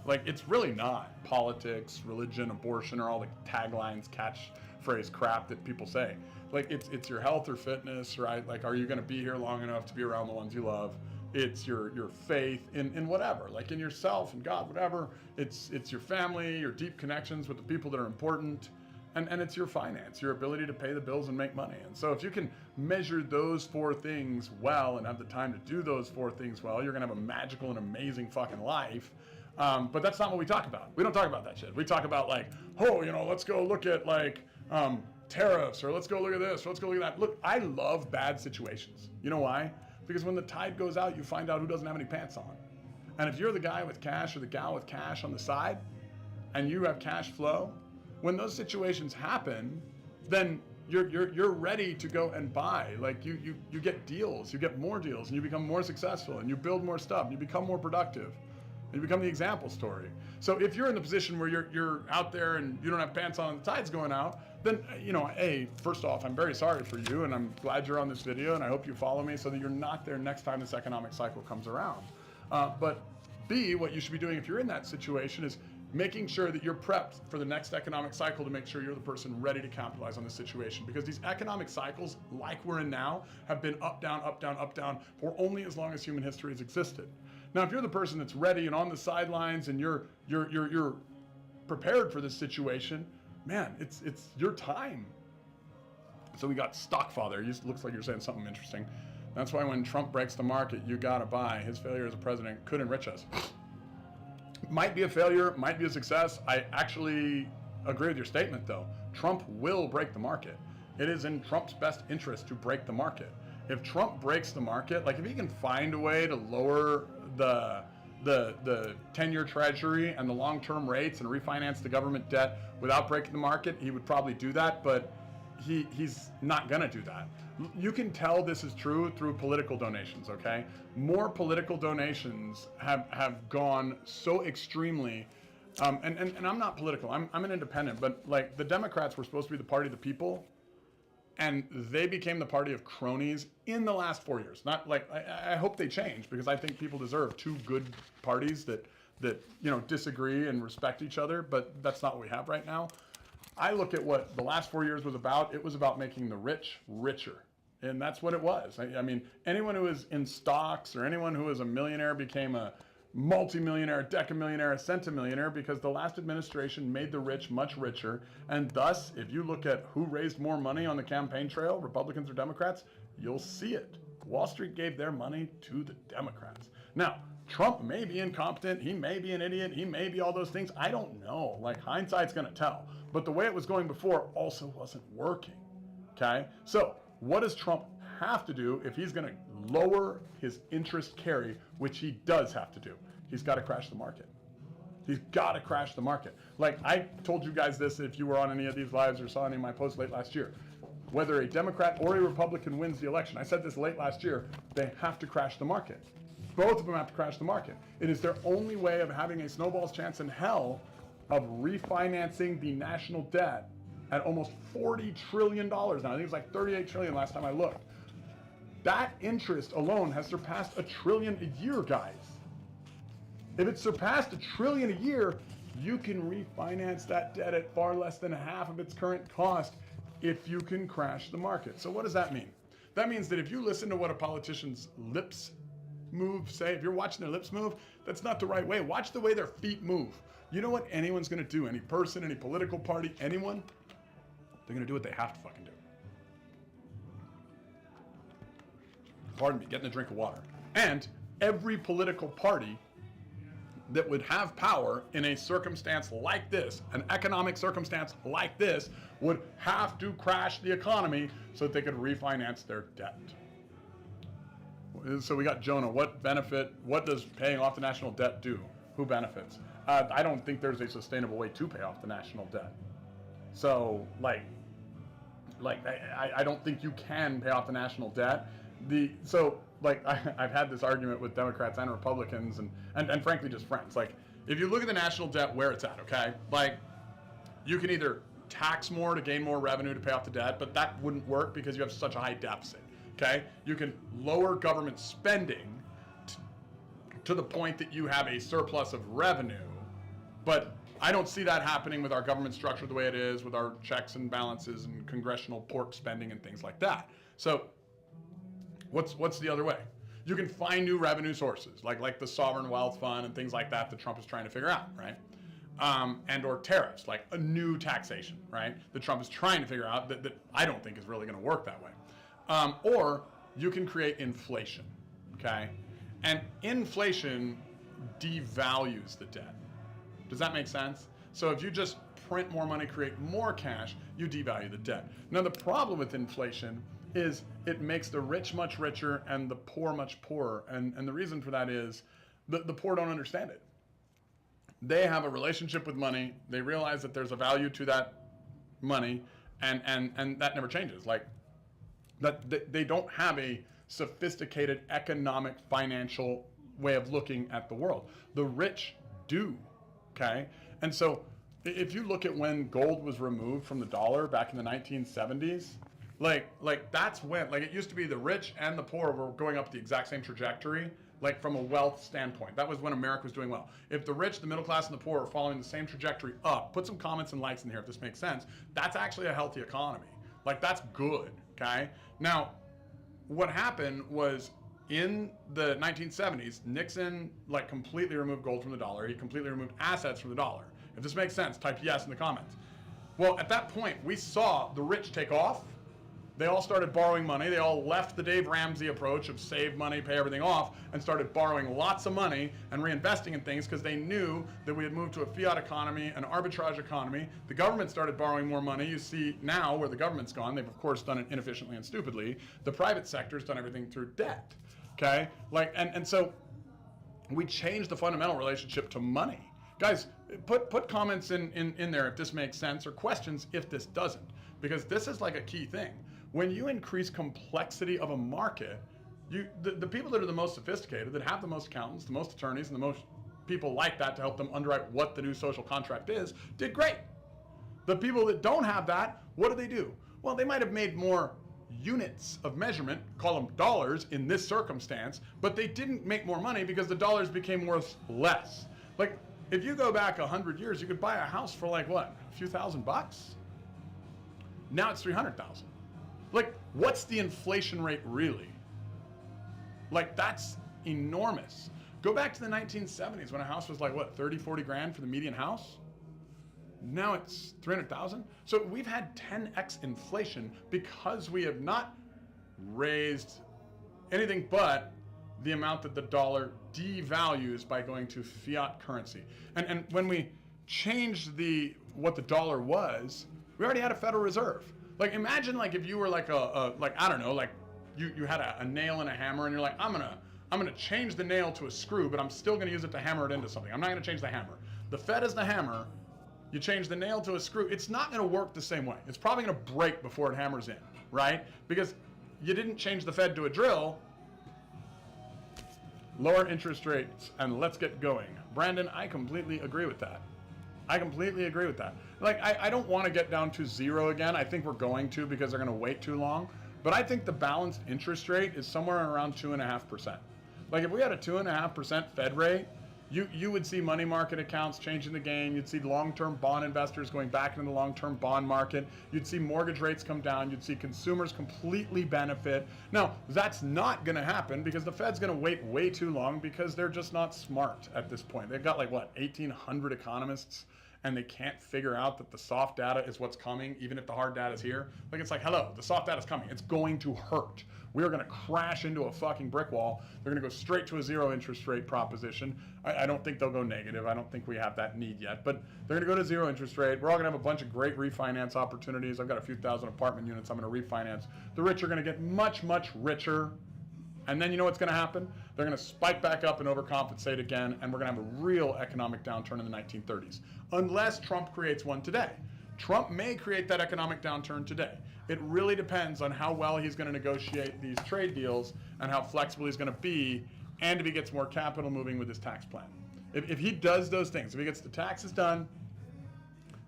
like, it's really not politics, religion, abortion, or all the taglines, catchphrase crap that people say. Like, it's your health or fitness, right? Like, are you going to be here long enough to be around the ones you love? It's your faith in whatever, like in yourself and God, whatever. It's your family, your deep connections with the people that are important, and it's your finance, your ability to pay the bills and make money. And so if you can measure those four things well and have the time to do those four things well, you're gonna have a magical and amazing fucking life. But that's not what we talk about. We don't talk about that shit. We talk about like, oh, let's go look at like tariffs, or let's go look at this, or let's go look at that. Look, I love bad situations. You know why? Because when the tide goes out, you find out who doesn't have any pants on. And if you're the guy with cash or the gal with cash on the side, and you have cash flow, when those situations happen, then you're ready to go and buy. Like, you get deals, you get more deals, and you become more successful, and you build more stuff, and you become more productive, and you become the example story. So if you're in the position where you're out there and you don't have pants on and the tide's going out, then, first off, I'm very sorry for you, and I'm glad you're on this video, and I hope you follow me so that you're not there next time this economic cycle comes around. But B, what you should be doing if you're in that situation is making sure that you're prepped for the next economic cycle to make sure you're the person ready to capitalize on this situation. Because these economic cycles, like we're in now, have been up, down, up, down, up, down for only as long as human history has existed. Now, if you're the person that's ready and on the sidelines and you're prepared for this situation, man, it's your time. So we got Stockfather. Looks like you're saying something interesting. That's why when Trump breaks the market, you gotta buy. His failure as a president could enrich us. Might be a failure, might be a success. I actually agree with your statement, though. Trump will break the market. It is in Trump's best interest to break the market. If Trump breaks the market, like if he can find a way to lower the 10-year treasury and the long-term rates and refinance the government debt without breaking the market, he would probably do that, but he's not gonna do that. You can tell this is true through political donations, okay? More political donations have gone so extremely, and I'm not political, I'm an independent, but like the Democrats were supposed to be the party of the people, and they became the party of cronies in the last 4 years. Not like, I hope they change, because I think people deserve two good parties that disagree and respect each other, but that's not what we have right now. I look at what the last 4 years was about. It was about making the rich richer. And that's what it was. I mean, anyone who was in stocks or anyone who was a millionaire became a multimillionaire, decamillionaire, a centimillionaire, because the last administration made the rich much richer. And thus, if you look at who raised more money on the campaign trail, Republicans or Democrats, you'll see it. Wall Street gave their money to the Democrats. Now, Trump may be incompetent, he may be an idiot, he may be all those things. I don't know. Like, hindsight's gonna tell. But the way it was going before also wasn't working, okay? So, what does Trump have to do if he's gonna lower his interest carry, which he does have to do? He's gotta crash the market. He's gotta crash the market. Like, I told you guys this if you were on any of these lives or saw any of my posts late last year. whether a Democrat or a Republican wins the election, I said this late last year, they have to crash the market. Both of them have to crash the market. It is their only way of having a snowball's chance in hell of refinancing the national debt at almost $40 trillion now. I think it was like $38 trillion last time I looked. That interest alone has surpassed $1 trillion a year, guys. If it's surpassed $1 trillion a year, you can refinance that debt at far less than half of its current cost if you can crash the market. So what does that mean? That means that if you listen to what a politician's lips move say, if you're watching their lips move, that's not the right way. Watch the way their feet move. You know what anyone's going to do, any person, any political party, anyone, they're going to do what they have to fucking do. Pardon me, getting a drink of water. And every political party that would have power in a circumstance like this, an economic circumstance like this, would have to crash the economy so that they could refinance their debt. So we got Jonah. What does paying off the national debt do? Who benefits? I don't think there's a sustainable way to pay off the national debt. So, I don't think you can pay off the national debt. I've had this argument with Democrats and Republicans and frankly just friends. Like, if you look at the national debt where it's at, okay? Like, you can either tax more to gain more revenue to pay off the debt, but that wouldn't work because you have such a high deficit, okay? You can lower government spending to the point that you have a surplus of revenue, but I don't see that happening with our government structure the way it is, with our checks and balances and congressional pork spending and things like that. So what's the other way? You can find new revenue sources, like the sovereign wealth fund and things like that Trump is trying to figure out, right? And or tariffs, like a new taxation, right? That Trump is trying to figure out that I don't think is really going to work that way. Or you can create inflation, okay? And inflation devalues the debt. Does that make sense? So if you just print more money, create more cash, you devalue the debt. Now the problem with inflation is it makes the rich much richer and the poor much poorer. And the reason for that is the poor don't understand it. They have a relationship with money. They realize that there's a value to that money, and that never changes. Like, that they don't have a sophisticated economic financial way of looking at the world. The rich do, okay? And so if you look at when gold was removed from the dollar back in the 1970s, like that's when, like, it used to be the rich and the poor were going up the exact same trajectory, like from a wealth standpoint. That was when America was doing well. If the rich, the middle class, and the poor are following the same trajectory up, put some comments and likes in here if this makes sense, that's actually a healthy economy. Like, that's good, okay? Now, what happened was in the 1970s, Nixon, like, completely removed gold from the dollar. He completely removed assets from the dollar. If this makes sense, type yes in the comments. Well, at that point, we saw the rich take off. They all started borrowing money. They all left the Dave Ramsey approach of save money, pay everything off, and started borrowing lots of money and reinvesting in things because they knew that we had moved to a fiat economy, an arbitrage economy. The government started borrowing more money. You see now where the government's gone. They've, of course, done it inefficiently and stupidly. The private sector's done everything through debt, okay? Like, and so we changed the fundamental relationship to money. Guys, put comments in there if this makes sense, or questions if this doesn't, because this is like a key thing. When you increase complexity of a market, the people that are the most sophisticated, that have the most accountants, the most attorneys, and the most people like that to help them underwrite what the new social contract is, did great. The people that don't have that, what do? Well, they might have made more units of measurement, call them dollars in this circumstance, but they didn't make more money because the dollars became worth less. Like, if you go back 100 years, you could buy a house for like what, a few $1,000s? Now it's 300,000. Like, what's the inflation rate really? Like, that's enormous. Go back to the 1970s when a house was like, what, 30, 40 grand for the median house? Now it's 300,000. So we've had 10x inflation because we have not raised anything but the amount that the dollar devalues by going to fiat currency. And when we changed what the dollar was, we already had a Federal Reserve. Like, imagine, like, if you were like I don't know, like you had a nail and a hammer, and you're like, I'm gonna change the nail to a screw, but I'm still gonna use it to hammer it into something. I'm not gonna change the hammer. The Fed is the hammer. You change the nail to a screw. It's not gonna work the same way. It's probably gonna break before it hammers in. right? Because you didn't change the Fed to a drill. Lower interest rates and let's get going. Brandon, I completely agree with that. I completely agree with that. Like, I don't want to get down to zero again. I think we're going to because they're going to wait too long. But I think the balanced interest rate is somewhere around 2.5%. Like, if we had a 2.5% Fed rate, you would see money market accounts changing the game. You'd see long-term bond investors going back into the long-term bond market. You'd see mortgage rates come down. You'd see consumers completely benefit. Now, that's not going to happen because the Fed's going to wait way too long because they're just not smart at this point. They've got like, what, 1,800 economists, and they can't figure out that the soft data is what's coming, even if the hard data is here. Like, it's like, hello, the soft data is coming. It's going to hurt. We are going to crash into a fucking brick wall. They're going to go straight to a zero interest rate proposition. I don't think they'll go negative. I don't think we have that need yet. But they're going to go to zero interest rate. We're all going to have a bunch of great refinance opportunities. I've got a few thousand apartment units I'm going to refinance. The rich are going to get much, much richer. And then you know what's going to happen? They're going to spike back up and overcompensate again, and we're going to have a real economic downturn in the 1930s. Unless Trump creates one today. Trump may create that economic downturn today. It really depends on how well he's going to negotiate these trade deals and how flexible he's going to be, and if he gets more capital moving with his tax plan. If he does those things, if he gets the taxes done,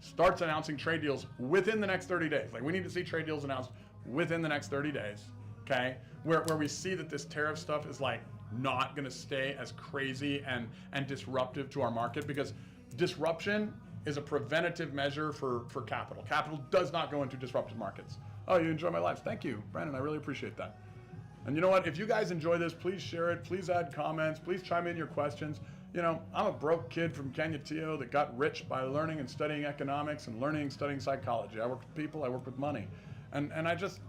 starts announcing trade deals within the next 30 days. Like, we need to see trade deals announced within the next 30 days, okay? Where we see that this tariff stuff is like not going to stay as crazy and disruptive to our market, because disruption is a preventative measure for capital. Capital does not go into disrupted markets. Oh, you enjoy my lives. Thank you, Brandon. I really appreciate that. And you know what? If you guys enjoy this, please share it. Please add comments. Please chime in your questions. You know, I'm a broke kid from Kenyattio that got rich by learning and studying economics and learning and studying psychology. I work with people. I work with money. And I just,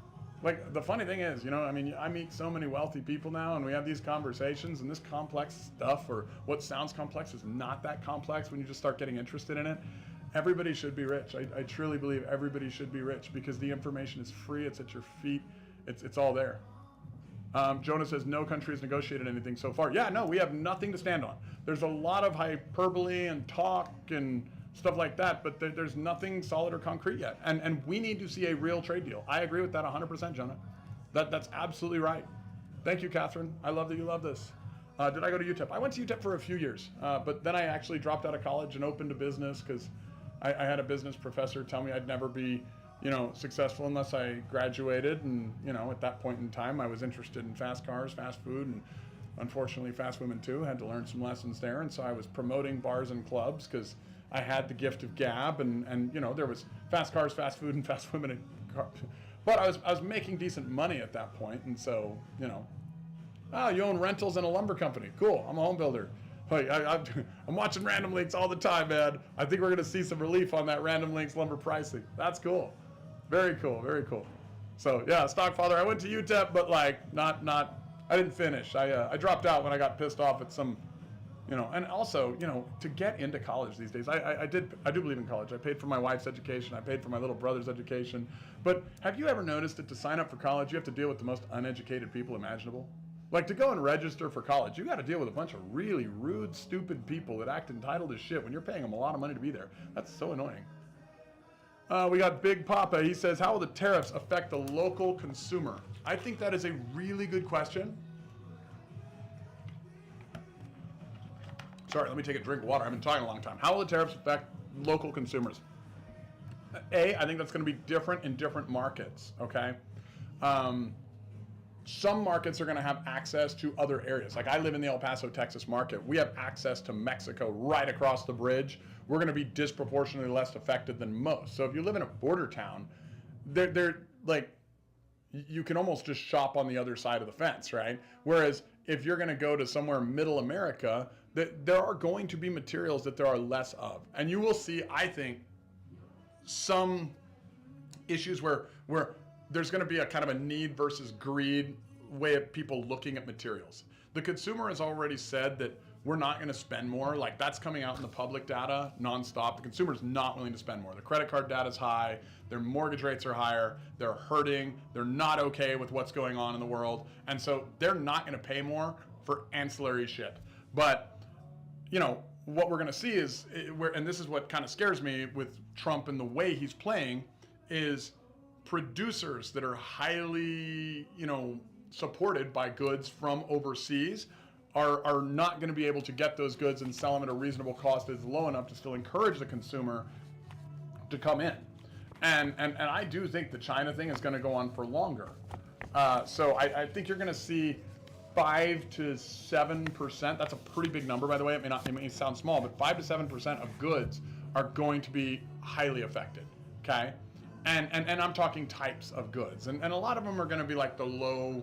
like, the funny thing is, you know, I mean, I meet so many wealthy people now, and we have these conversations, and this complex stuff, or what sounds complex, is not that complex when you just start getting interested in it. Everybody should be rich. I truly believe everybody should be rich because the information is free. It's at your feet. It's all there. Jonah says no country has negotiated anything so far. Yeah, no, we have nothing to stand on. There's a lot of hyperbole and talk and stuff like that, but there's nothing solid or concrete yet. And we need to see a real trade deal. I agree with that 100%, Jonah. That's absolutely right. Thank you, Catherine. I love that you love this. Did I go to UTEP? I went to UTEP for a few years, but then I actually dropped out of college and opened a business because I had a business professor tell me I'd never be, you know, successful unless I graduated. And, you know, at that point in time, I was interested in fast cars, fast food, and unfortunately fast women too. Had to learn some lessons there. And so I was promoting bars and clubs because I had the gift of gab, and you know, there was fast cars, fast food, and fast women. But I was making decent money at that point. And so, you know, oh, you own rentals and a lumber company. Cool, I'm a home builder. Like, I'm watching Random Links all the time, man. I think we're going to see some relief on that Random Links lumber pricing. That's cool. Very cool, very cool. So, yeah, Stockfather, I went to UTEP, but, like, not I didn't finish. I dropped out when I got pissed off at some, you know, and also, you know, to get into college these days, I do believe in college. I paid for my wife's education. I paid for my little brother's education. But have you ever noticed that to sign up for college, you have to deal with the most uneducated people imaginable? Like, to go and register for college, you got to deal with a bunch of really rude, stupid people that act entitled as shit when you're paying them a lot of money to be there. That's so annoying. We got Big Papa. He says, how will the tariffs affect the local consumer? I think that is a really good question. Sorry, let me take a drink of water. I've been talking a long time. How will the tariffs affect local consumers? I think that's going to be different in different markets, okay? Some markets are going to have access to other areas. Like, I live in the El Paso, Texas market. We have access to Mexico right across the bridge. We're going to be disproportionately less affected than most. So if you live in a border town, they're like, you can almost just shop on the other side of the fence, right? Whereas if you're going to go to somewhere middle America, there are going to be materials that there are less of. And you will see, I think, some issues where there's going to be a kind of a need versus greed way of people looking at materials. The consumer has already said that we're not going to spend more. Like, that's coming out in the public data nonstop. The consumer's not willing to spend more. The credit card data is high. Their mortgage rates are higher. They're hurting. They're not okay with what's going on in the world. And so they're not going to pay more for ancillary shit. But, you know, what we're going to see is, and this is what kind of scares me with Trump and the way he's playing, is producers that are highly, supported by goods from overseas are not going to be able to get those goods and sell them at a reasonable cost that's low enough to still encourage the consumer to come in. And I do think the China thing is going to go on for longer. So I think you're going to see 5 to 7%. That's a pretty big number, by the way. It may sound small, but 5 to 7% of goods are going to be highly affected. Okay, and I'm talking types of goods, and a lot of them are going to be like the low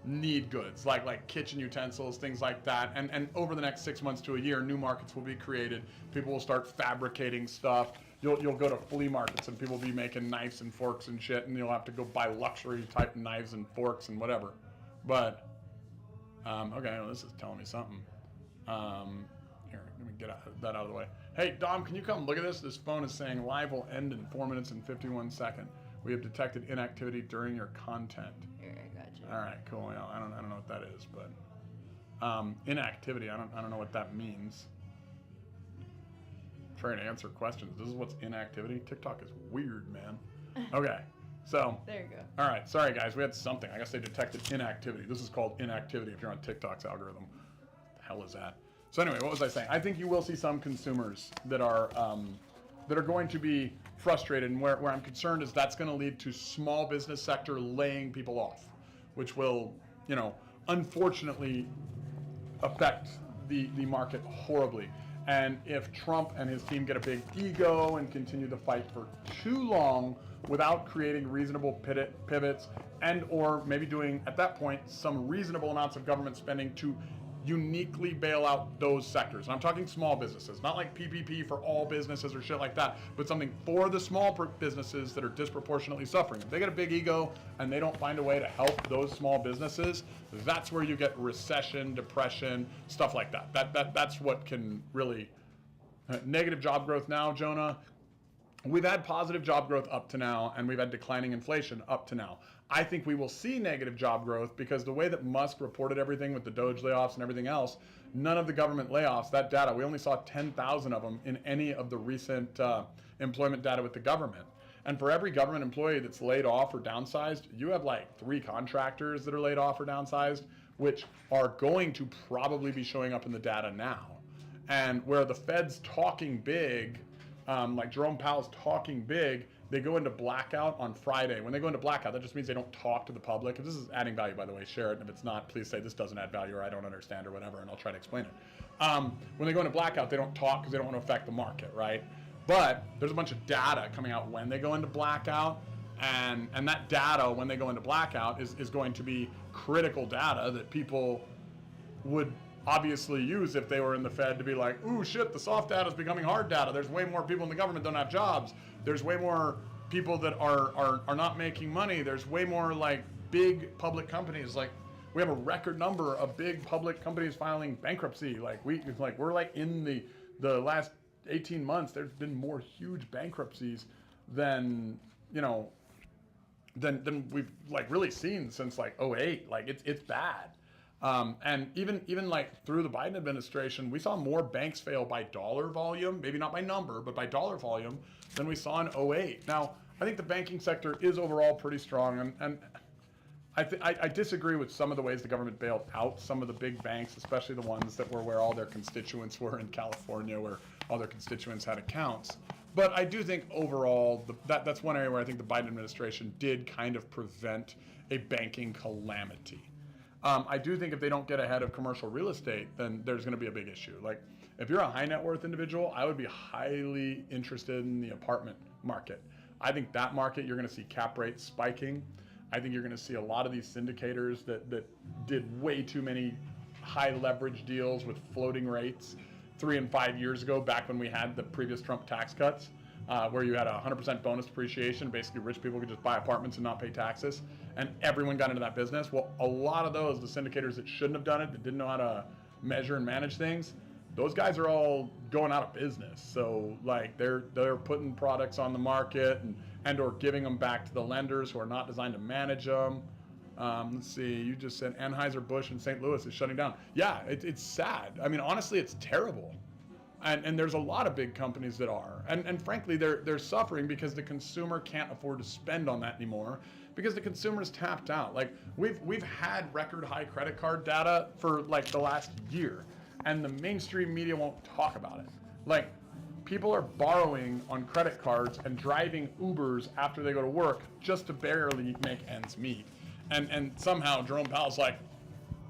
need goods, like kitchen utensils, things like that. And over the next 6 months to a year, new markets will be created. People will start fabricating stuff. You'll go to flea markets and people will be making knives and forks and shit, and you'll have to go buy luxury type knives and forks and whatever. But okay, well, this is telling me something. Here, let me get that out of the way. Hey, Dom, can you come look at this? This phone is saying live will end in 4 minutes and 51 seconds. We have detected inactivity during your content. Here, I got you. All right, cool. Yeah, I don't know what that is, but inactivity. I don't know what that means. I'm trying to answer questions. This is what's inactivity. TikTok is weird, man. Okay, so There you go. all right. Sorry, guys. We had something. I guess they detected inactivity. This is called inactivity if you're on TikTok's algorithm. What the hell is that? So anyway, what was I saying? I think you will see some consumers that are going to be frustrated, and where I'm concerned is that's going to lead to small business sector laying people off, which will, unfortunately affect the market horribly. And if Trump and his team get a big ego and continue to fight for too long without creating reasonable pivots and or maybe doing, at that point, some reasonable amounts of government spending to uniquely bail out those sectors. And I'm talking small businesses, not like PPP for all businesses or shit like that, but something for the small businesses that are disproportionately suffering. If they get a big ego and they don't find a way to help those small businesses, that's where you get recession, depression, stuff like that. That's what can really negative job growth now, Jonah. We've had positive job growth up to now, and we've had declining inflation up to now. I think we will see negative job growth because the way that Musk reported everything with the Doge layoffs and everything else, none of the government layoffs, that data, we only saw 10,000 of them in any of the recent employment data with the government. And for every government employee that's laid off or downsized, you have like 3 contractors that are laid off or downsized, which are going to probably be showing up in the data now. And where the Fed's talking big, like Jerome Powell's talking big, they go into blackout on Friday. When they go into blackout, that just means they don't talk to the public. If this is adding value, by the way, share it. And if it's not, please say this doesn't add value or I don't understand or whatever, and I'll try to explain it. When they go into blackout, they don't talk because they don't want to affect the market, right? But there's a bunch of data coming out when they go into blackout, and that data, when they go into blackout, is going to be critical data that people would obviously use if they were in the Fed to be like, ooh, shit, the soft data is becoming hard data. There's way more people in the government don't have jobs. There's way more people that are not making money. There's way more like big public companies. Like we have a record number of big public companies filing bankruptcy. We're like in the last 18 months, there's been more huge bankruptcies than we've like really seen since like '08. Like it's bad. And even like through the Biden administration, we saw more banks fail by dollar volume, maybe not by number, but by dollar volume than we saw in '08. Now, I think the banking sector is overall pretty strong, and I disagree with some of the ways the government bailed out some of the big banks, especially the ones that were where all their constituents were in California, where all their constituents had accounts. But I do think overall, that's one area where I think the Biden administration did kind of prevent a banking calamity. I do think if they don't get ahead of commercial real estate, then there's going to be a big issue. Like if you're a high net worth individual, I would be highly interested in the apartment market. I think that market, you're going to see cap rates spiking. I think you're going to see a lot of these syndicators that did way too many high leverage deals with floating rates 3 and 5 years ago, back when we had the previous Trump tax cuts, where you had a 100% bonus depreciation. Basically, rich people could just buy apartments and not pay taxes, and everyone got into that business. Well, a lot of those, the syndicators that shouldn't have done it, that didn't know how to measure and manage things, those guys are all going out of business. So, like, they're putting products on the market and or giving them back to the lenders who are not designed to manage them. Let's see, you just said Anheuser-Busch in St. Louis is shutting down. Yeah, it's sad. I mean, honestly, it's terrible. And there's a lot of big companies that are. And frankly, they're suffering because the consumer can't afford to spend on that anymore because the consumer's tapped out. Like we've had record high credit card data for like the last year, and the mainstream media won't talk about it. Like people are borrowing on credit cards and driving Ubers after they go to work just to barely make ends meet. And somehow Jerome Powell's like,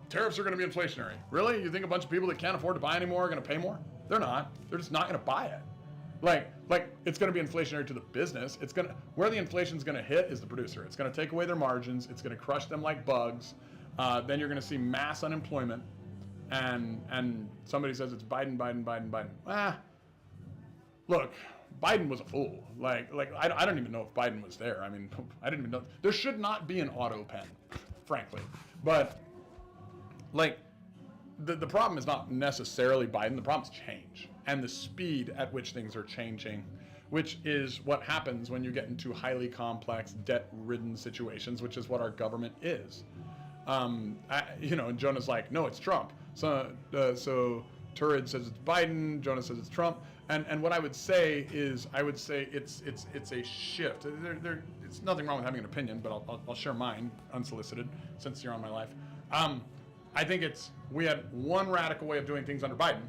tariffs are going to be inflationary. Really? You think a bunch of people that can't afford to buy anymore are going to pay more? They're not. They're just not going to buy it. Like it's going to be inflationary to the business. It's going to, where the inflation's going to hit is the producer. It's going to take away their margins. It's going to crush them like bugs. Then you're going to see mass unemployment. And somebody says it's Biden. Look, Biden was a fool. Like I don't even know if Biden was there. I mean, I didn't even know. There should not be an auto pen, frankly. But like, the problem is not necessarily Biden. The problem is change and the speed at which things are changing, which is what happens when you get into highly complex, debt-ridden situations, which is what our government is. And Jonah's like, no, it's Trump. So Turid says it's Biden. Jonah says it's Trump. And what I would say is, it's a shift. It's nothing wrong with having an opinion, but I'll share mine unsolicited since you're on my life. I think we had one radical way of doing things under Biden,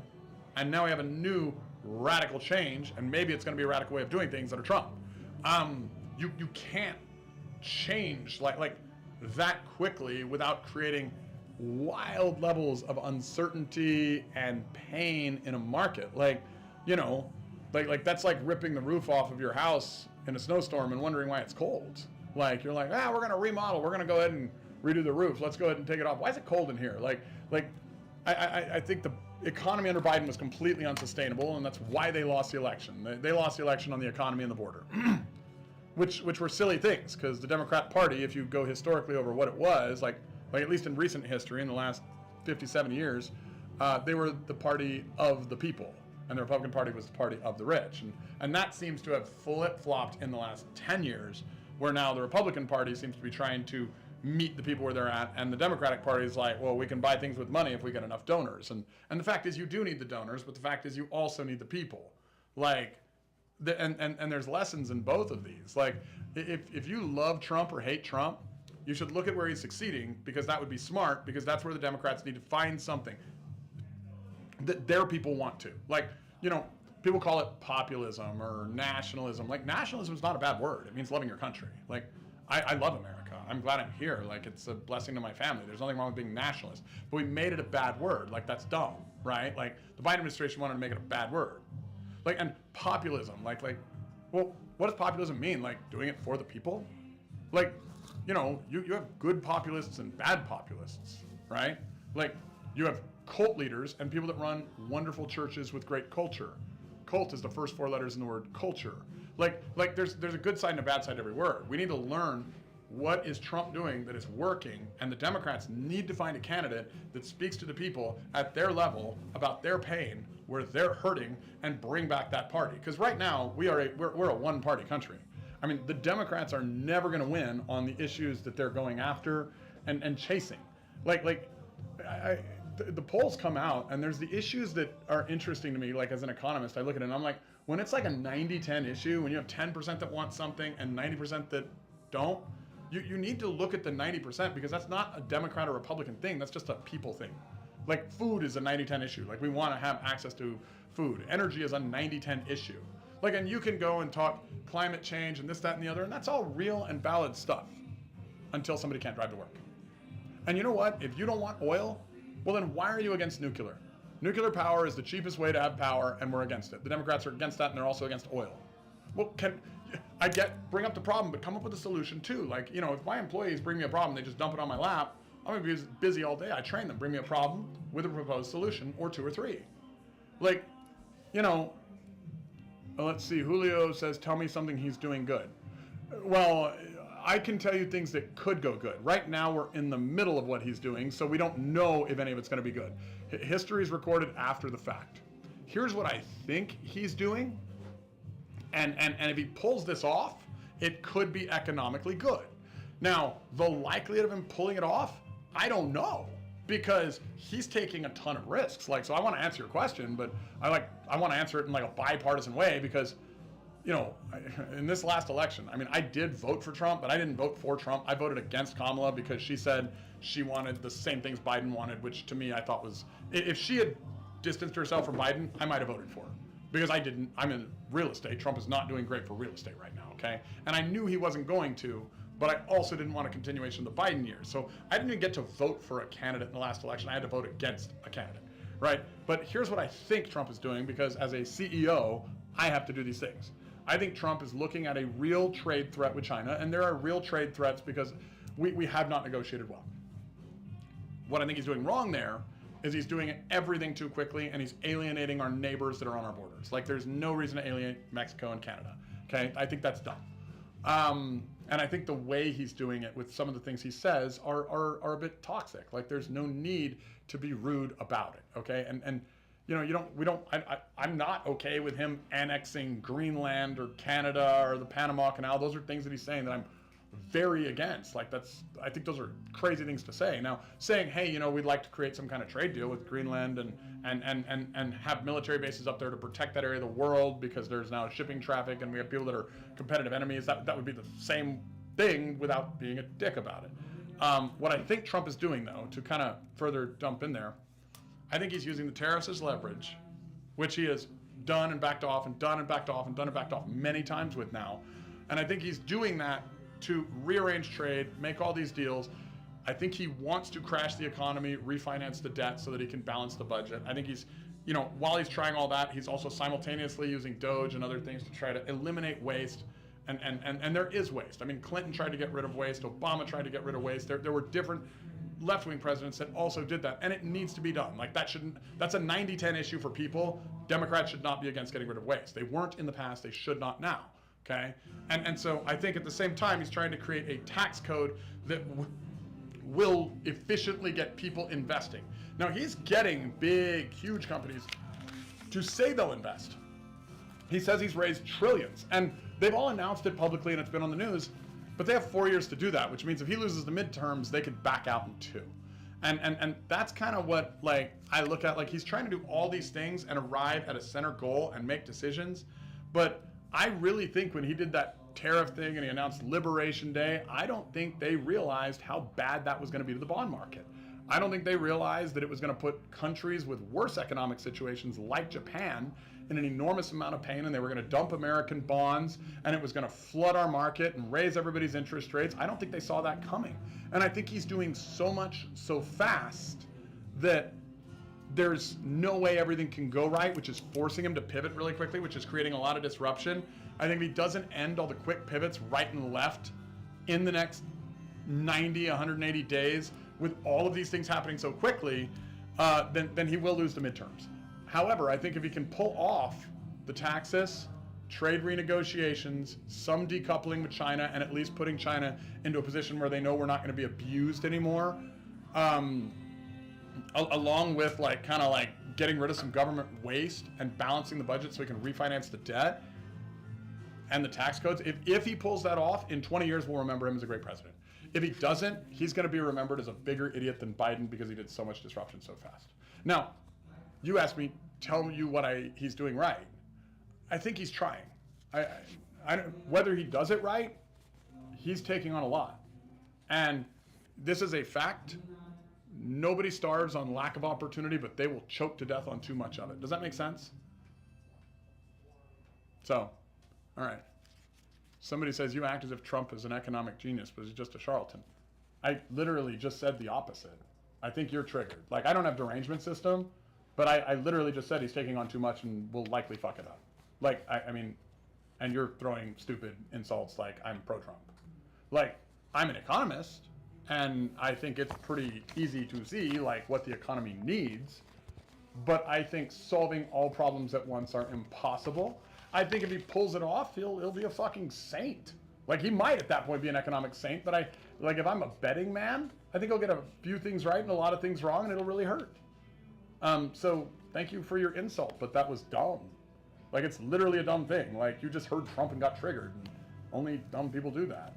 and now we have a new radical change, and maybe it's going to be a radical way of doing things under Trump. You can't change like that quickly without creating wild levels of uncertainty and pain in a market. Like that's like ripping the roof off of your house in a snowstorm and wondering why it's cold. Like you're like, we're going to remodel. We're going to go ahead and redo the roof. Let's go ahead and take it off. Why is it cold in here? I think the economy under Biden was completely unsustainable, and that's why they lost the election. They lost the election on the economy and the border, which were silly things, because the Democrat Party, if you go historically over what it was, like at least in recent history, in the last 57 years, they were the party of the people, and the Republican Party was the party of the rich. And that seems to have flip-flopped in the last 10 years, where now the Republican Party seems to be trying to meet the people where they're at, and the Democratic Party is like, well, we can buy things with money if we get enough donors. And the fact is, you do need the donors, but the fact is, you also need the people. And there's lessons in both of these. Like, if you love Trump or hate Trump, you should look at where he's succeeding, because that would be smart, because that's where the Democrats need to find something that their people want to. People call it populism or nationalism. Like, nationalism is not a bad word. It means loving your country. Like, I love America. I'm glad I'm here. Like, it's a blessing to my family. There's nothing wrong with being nationalist. But we made it a bad word. Like, that's dumb, right? Like, the Biden administration wanted to make it a bad word. Like, and populism. Well, what does populism mean? Like, doing it for the people? Like, you have good populists and bad populists, right? Like, you have cult leaders and people that run wonderful churches with great culture. Cult is the first four letters in the word culture. Like there's a good side and a bad side to every word. We need to learn what is Trump doing that is working, and the Democrats need to find a candidate that speaks to the people at their level about their pain, where they're hurting, and bring back that party. Because right now we're a one-party country. I mean, the Democrats are never going to win on the issues that they're going after and chasing. The polls come out, and there's the issues that are interesting to me. Like, as an economist, I look at it and I'm like, when it's like a 90-10 issue, when you have 10% that want something and 90% that don't, you need to look at the 90%, because that's not a Democrat or Republican thing. That's just a people thing. Like, food is a 90-10 issue. Like, we want to have access to food. Energy is a 90-10 issue. Like, and you can go and talk climate change and this, that, and the other, and that's all real and valid stuff until somebody can't drive to work. And you know what? If you don't want oil, well, then why are you against nuclear? Nuclear power is the cheapest way to have power, and we're against it. The Democrats are against that, and they're also against oil. Well, bring up the problem, but come up with a solution too. Like, if my employees bring me a problem, they just dump it on my lap, I'm gonna be busy all day. I train them, bring me a problem with a proposed solution, or two or three. Like, let's see, Julio says, tell me something he's doing good. Well, I can tell you things that could go good. Right now, we're in the middle of what he's doing, so we don't know if any of it's going to be good. History is recorded after the fact. Here's what I think he's doing, and if he pulls this off, it could be economically good. Now, the likelihood of him pulling it off, I don't know. because he's taking a ton of risks. Like, so I want to answer your question, but I want to answer it in like a bipartisan way because, you know, in this last election, I mean, I did vote for Trump, but I didn't vote for Trump. I voted against Kamala because she said she wanted the same things Biden wanted, which to me I thought was, if she had distanced herself from Biden, I might have voted for her. Because I didn't, I'm in real estate. Trump is not doing great for real estate right now, okay? And I knew he wasn't going to, but I also didn't want a continuation of the Biden years. So I didn't even get to vote for a candidate in the last election. I had to vote against a candidate, right? But here's what I think Trump is doing, because as a CEO, I have to do these things. I think Trump is looking at a real trade threat with China, and there are real trade threats because we have not negotiated well. What I think he's doing wrong there is he's doing everything too quickly, and he's alienating our neighbors that are on our borders. Like, there's no reason to alienate Mexico and Canada, okay? I think that's dumb. And I think the way he's doing it with some of the things he says are a bit toxic. Like, there's no need to be rude about it, okay? And you know, I'm not okay with him annexing Greenland or Canada or the Panama Canal. Those are things that he's saying that I'm very against. Like, I think those are crazy things to say. Now, saying, hey, you know, we'd like to create some kind of trade deal with Greenland and have military bases up there to protect that area of the world because there's now shipping traffic and we have people that are competitive enemies, that would be the same thing without being a dick about it. What I think Trump is doing, though, to kind of further dump in there, I think he's using the tariffs as leverage, which he has done and backed off and done and backed off and done and backed off many times with now. And I think he's doing that to rearrange trade, make all these deals. I think he wants to crash the economy, refinance the debt so that he can balance the budget. I think he's, you know, while he's trying all that, he's also simultaneously using Doge and other things to try to eliminate waste. And there is waste. I mean, Clinton tried to get rid of waste. Obama tried to get rid of waste. There were different left-wing presidents that also did that, and it needs to be done. Like, that's a 90-10 issue for people. Democrats should not be against getting rid of waste. They weren't in the past. They should not now. Okay, and so I think at the same time he's trying to create a tax code that will efficiently get people investing. Now, he's getting big, huge companies to say they'll invest. He says he's raised trillions, and they've all announced it publicly, and it's been on the news. But they have 4 years to do that, which means if he loses the midterms, they could back out in 2. And that's kind of what, like, I look at. Like, he's trying to do all these things and arrive at a center goal and make decisions, but I really think when he did that tariff thing and he announced Liberation Day, I don't think they realized how bad that was going to be to the bond market. I don't think they realized that it was going to put countries with worse economic situations like Japan in an enormous amount of pain, and they were going to dump American bonds, and it was going to flood our market and raise everybody's interest rates. I don't think they saw that coming. And I think he's doing so much so fast that there's no way everything can go right, which is forcing him to pivot really quickly, which is creating a lot of disruption. I think if he doesn't end all the quick pivots right and left in the next 90, 180 days with all of these things happening so quickly, then he will lose the midterms. However, I think if he can pull off the taxes, trade renegotiations, some decoupling with China, and at least putting China into a position where they know we're not going to be abused anymore, along with kind of getting rid of some government waste and balancing the budget so we can refinance the debt and the tax codes. If he pulls that off, in 20 years we'll remember him as a great president. If he doesn't, he's going to be remembered as a bigger idiot than Biden because he did so much disruption so fast. Now, you asked me, tell you what he's doing right. I think he's trying. Whether he does it right, he's taking on a lot. And this is a fact. Nobody starves on lack of opportunity, but they will choke to death on too much of it. Does that make sense? So, all right. Somebody says you act as if Trump is an economic genius, but he's just a charlatan. I literally just said the opposite. I think you're triggered. Like, I don't have derangement system, but I literally just said he's taking on too much and will likely fuck it up. Like, I mean, and you're throwing stupid insults like I'm pro-Trump. Like, I'm an economist, and I think it's pretty easy to see, like, what the economy needs. But I think solving all problems at once are impossible. I think if he pulls it off, he'll be a fucking saint. Like, he might at that point be an economic saint, but if I'm a betting man, I think he'll get a few things right and a lot of things wrong, and it'll really hurt. So thank you for your insult, but that was dumb. Like, it's literally a dumb thing. Like, you just heard Trump and got triggered, and only dumb people do that.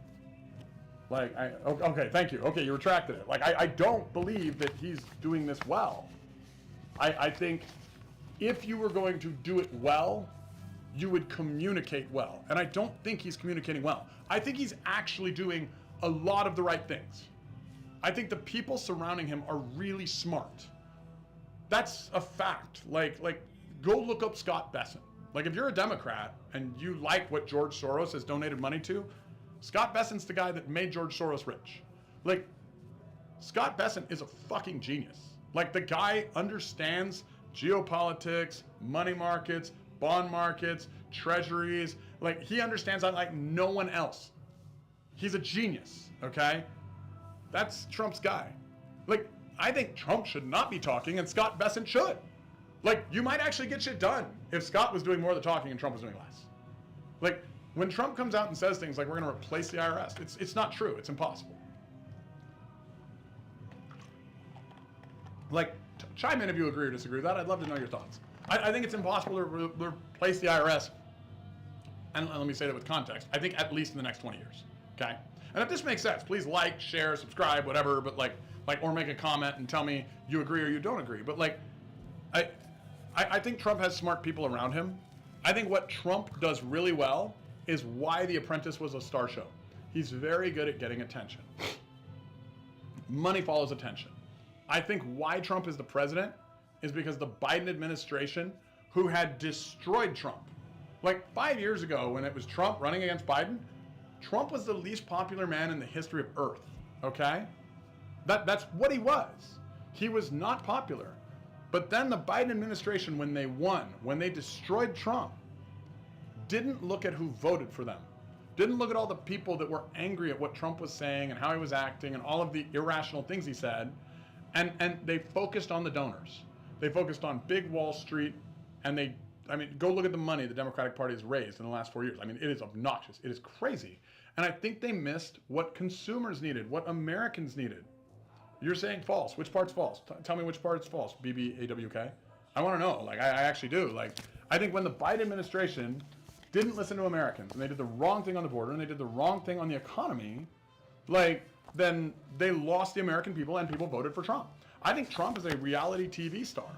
Like, okay, thank you. Okay, you retracted it. Like, I don't believe that he's doing this well. I think if you were going to do it well, you would communicate well. And I don't think he's communicating well. I think he's actually doing a lot of the right things. I think the people surrounding him are really smart. That's a fact. Like, go look up Scott Bessent. Like, if you're a Democrat and you like what George Soros has donated money to, Scott Bessent's the guy that made George Soros rich. Like, Scott Bessent is a fucking genius. Like, the guy understands geopolitics, money markets, bond markets, treasuries. Like, he understands that like no one else. He's a genius, okay? That's Trump's guy. Like, I think Trump should not be talking and Scott Bessent should. Like, you might actually get shit done if Scott was doing more of the talking and Trump was doing less. Like, when Trump comes out and says things like we're going to replace the IRS, it's not true. It's impossible. Like, chime in if you agree or disagree with that. I'd love to know your thoughts. I think it's impossible to replace the IRS. And let me say that with context. I think at least in the next 20 years. Okay? And if this makes sense, please like, share, subscribe, whatever. But like, or make a comment and tell me you agree or you don't agree. But like, I think Trump has smart people around him. I think what Trump does really well is why The Apprentice was a star show. He's very good at getting attention. Money follows attention. I think why Trump is the president is because the Biden administration, who had destroyed Trump. Like 5 years ago when it was Trump running against Biden, Trump was the least popular man in the history of Earth, okay? That's what he was. He was not popular. But then the Biden administration, when they won, when they destroyed Trump, didn't look at who voted for them. Didn't look at all the people that were angry at what Trump was saying and how he was acting and all of the irrational things he said. And they focused on the donors. They focused on big Wall Street, and go look at the money the Democratic Party has raised in the last 4 years. I mean, it is obnoxious. It is crazy. And I think they missed what consumers needed, what Americans needed. You're saying false. Which part's false? Tell me which part's false, BBAWK. I want to know. Like, I actually do. Like, I think when the Biden administration didn't listen to Americans, and they did the wrong thing on the border, and they did the wrong thing on the economy, like, then they lost the American people and people voted for Trump. I think Trump is a reality TV star,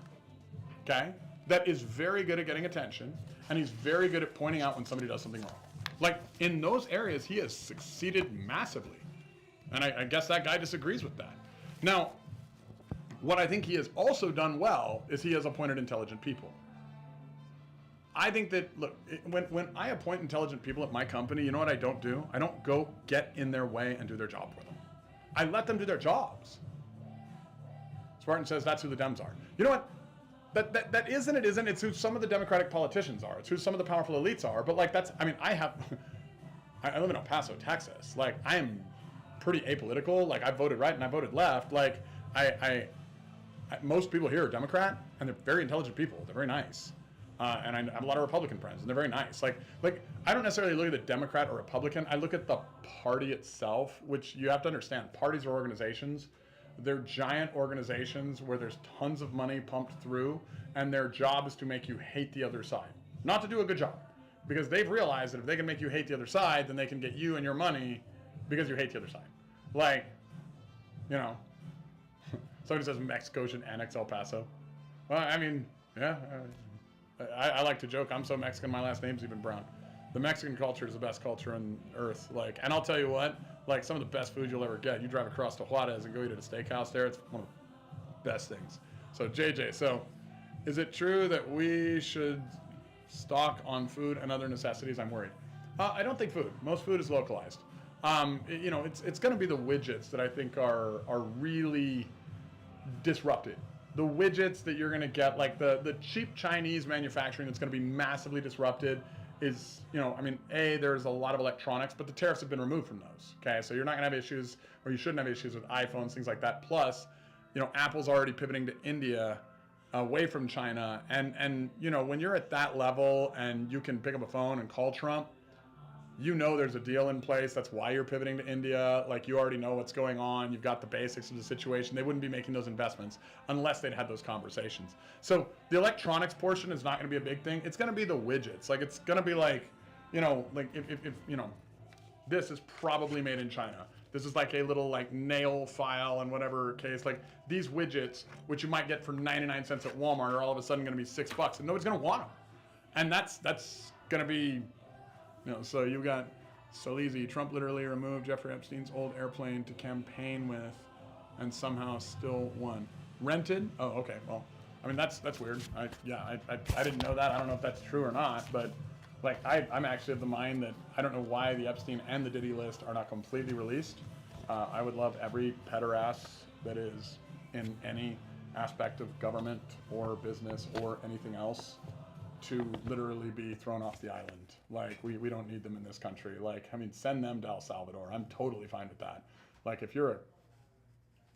okay, that is very good at getting attention, and he's very good at pointing out when somebody does something wrong. Like, in those areas, he has succeeded massively. And I guess that guy disagrees with that. Now, what I think he has also done well is he has appointed intelligent people. I think that, look, when I appoint intelligent people at my company, you know what I don't do? I don't go get in their way and do their job for them. I let them do their jobs. Spartan says that's who the Dems are. You know what? That is and it isn't. It's who some of the Democratic politicians are. It's who some of the powerful elites are. But like I live in El Paso, Texas. Like, I am pretty apolitical. Like, I voted right and I voted left. Like, most people here are Democrat, and they're very intelligent people. They're very nice. And I have a lot of Republican friends, and they're very nice. Like I don't necessarily look at the Democrat or Republican. I look at the party itself, which you have to understand. Parties are organizations. They're giant organizations where there's tons of money pumped through, and their job is to make you hate the other side. Not to do a good job, because they've realized that if they can make you hate the other side, then they can get you and your money because you hate the other side. Like, you know, somebody says Mexico should annex El Paso. Well, I mean, yeah. I like to joke, I'm so Mexican, my last name's even Brown. The Mexican culture is the best culture on earth. Like, and I'll tell you what, like, some of the best food you'll ever get. You drive across to Juarez and go eat at a steakhouse there. It's one of the best things. So JJ, is it true that we should stock on food and other necessities? I'm worried. I don't think food. Most food is localized. You know, it's going to be the widgets that I think are really disrupted. The widgets that you're going to get, like the cheap Chinese manufacturing that's going to be massively disrupted is, you know, I mean, there's a lot of electronics, but the tariffs have been removed from those. Okay, so you're not going to have issues, or you shouldn't have issues with iPhones, things like that. Plus, you know, Apple's already pivoting to India, away from China, and you know, when you're at that level and you can pick up a phone and call Trump, you know there's a deal in place. That's why you're pivoting to India. Like, you already know what's going on. You've got the basics of the situation. They wouldn't be making those investments unless they'd had those conversations. So the electronics portion is not going to be a big thing. It's going to be the widgets. Like, it's going to be like, you know, like if you know, this is probably made in China. This is like a little like nail file and whatever case. Like these widgets, which you might get for 99 cents at Walmart, are all of a sudden going to be $6, and nobody's going to want them. And that's going to be, so you got so easy. Trump literally removed Jeffrey Epstein's old airplane to campaign with, and somehow still won. Rented? Oh, okay. Well, I mean that's weird. I didn't know that. I don't know if that's true or not, but. Like, I'm actually of the mind that I don't know why the Epstein and the Diddy list are not completely released. I would love every pederast that is in any aspect of government or business or anything else to literally be thrown off the island. Like, we don't need them in this country. Like, I mean, send them to El Salvador. I'm totally fine with that. Like, if you're a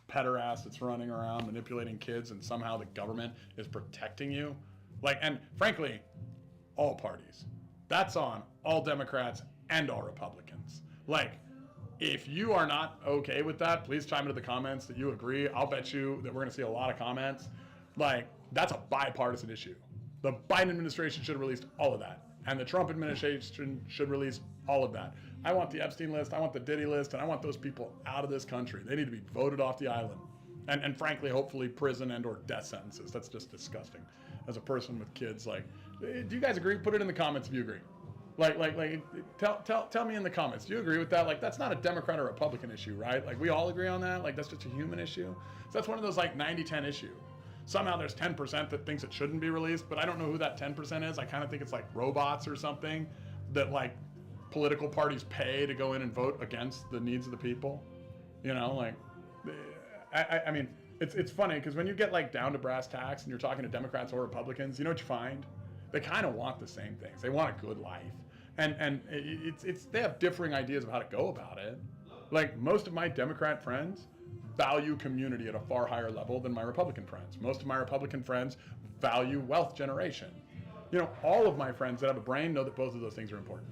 pederast that's running around manipulating kids and somehow the government is protecting you, like, and frankly, all parties. That's on all Democrats and all Republicans. Like, if you are not okay with that, please chime into the comments that you agree. I'll bet you that we're going to see a lot of comments. Like, that's a bipartisan issue. The Biden administration should have released all of that. And the Trump administration should release all of that. I want the Epstein list, I want the Diddy list, and I want those people out of this country. They need to be voted off the island. And frankly, hopefully prison and or death sentences. That's just disgusting. As a person with kids, like, do you guys agree? Put it in the comments if you agree. Like, tell me in the comments. Do you agree with that? Like, that's not a Democrat or Republican issue, right? Like, we all agree on that. Like, that's just a human issue. So that's one of those like 90-10 issue. Somehow there's 10% that thinks it shouldn't be released, but I don't know who that 10% is. I kind of think it's like robots or something that like political parties pay to go in and vote against the needs of the people. Like, I mean. It's funny because when you get like down to brass tacks and you're talking to Democrats or Republicans, you know what you find? They kind of want the same things. They want a good life, and they have differing ideas of how to go about it. Like most of my Democrat friends value community at a far higher level than my Republican friends. Most of my Republican friends value wealth generation. All of my friends that have a brain know that both of those things are important.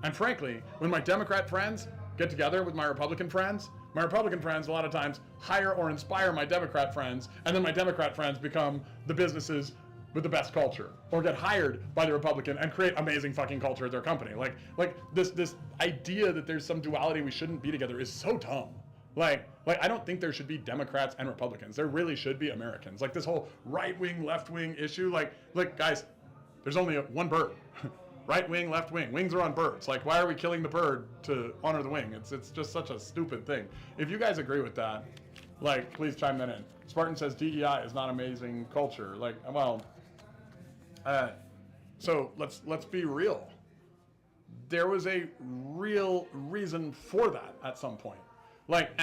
And frankly, when my Democrat friends get together with my Republican friends a lot of times hire or inspire my Democrat friends, and then my Democrat friends become the businesses with the best culture, or get hired by the Republican and create amazing fucking culture at their company. Like this idea that there's some duality we shouldn't be together is so dumb. Like I don't think there should be Democrats and Republicans. There really should be Americans. Like this whole right-wing, left-wing issue, like guys, there's only one bird. Right wing, left wing. Wings are on birds. Like, why are we killing the bird to honor the wing? It's just such a stupid thing. If you guys agree with that, like, please chime that in. Spartan says DEI is not amazing culture. Like, well, so let's be real. There was a real reason for that at some point. Like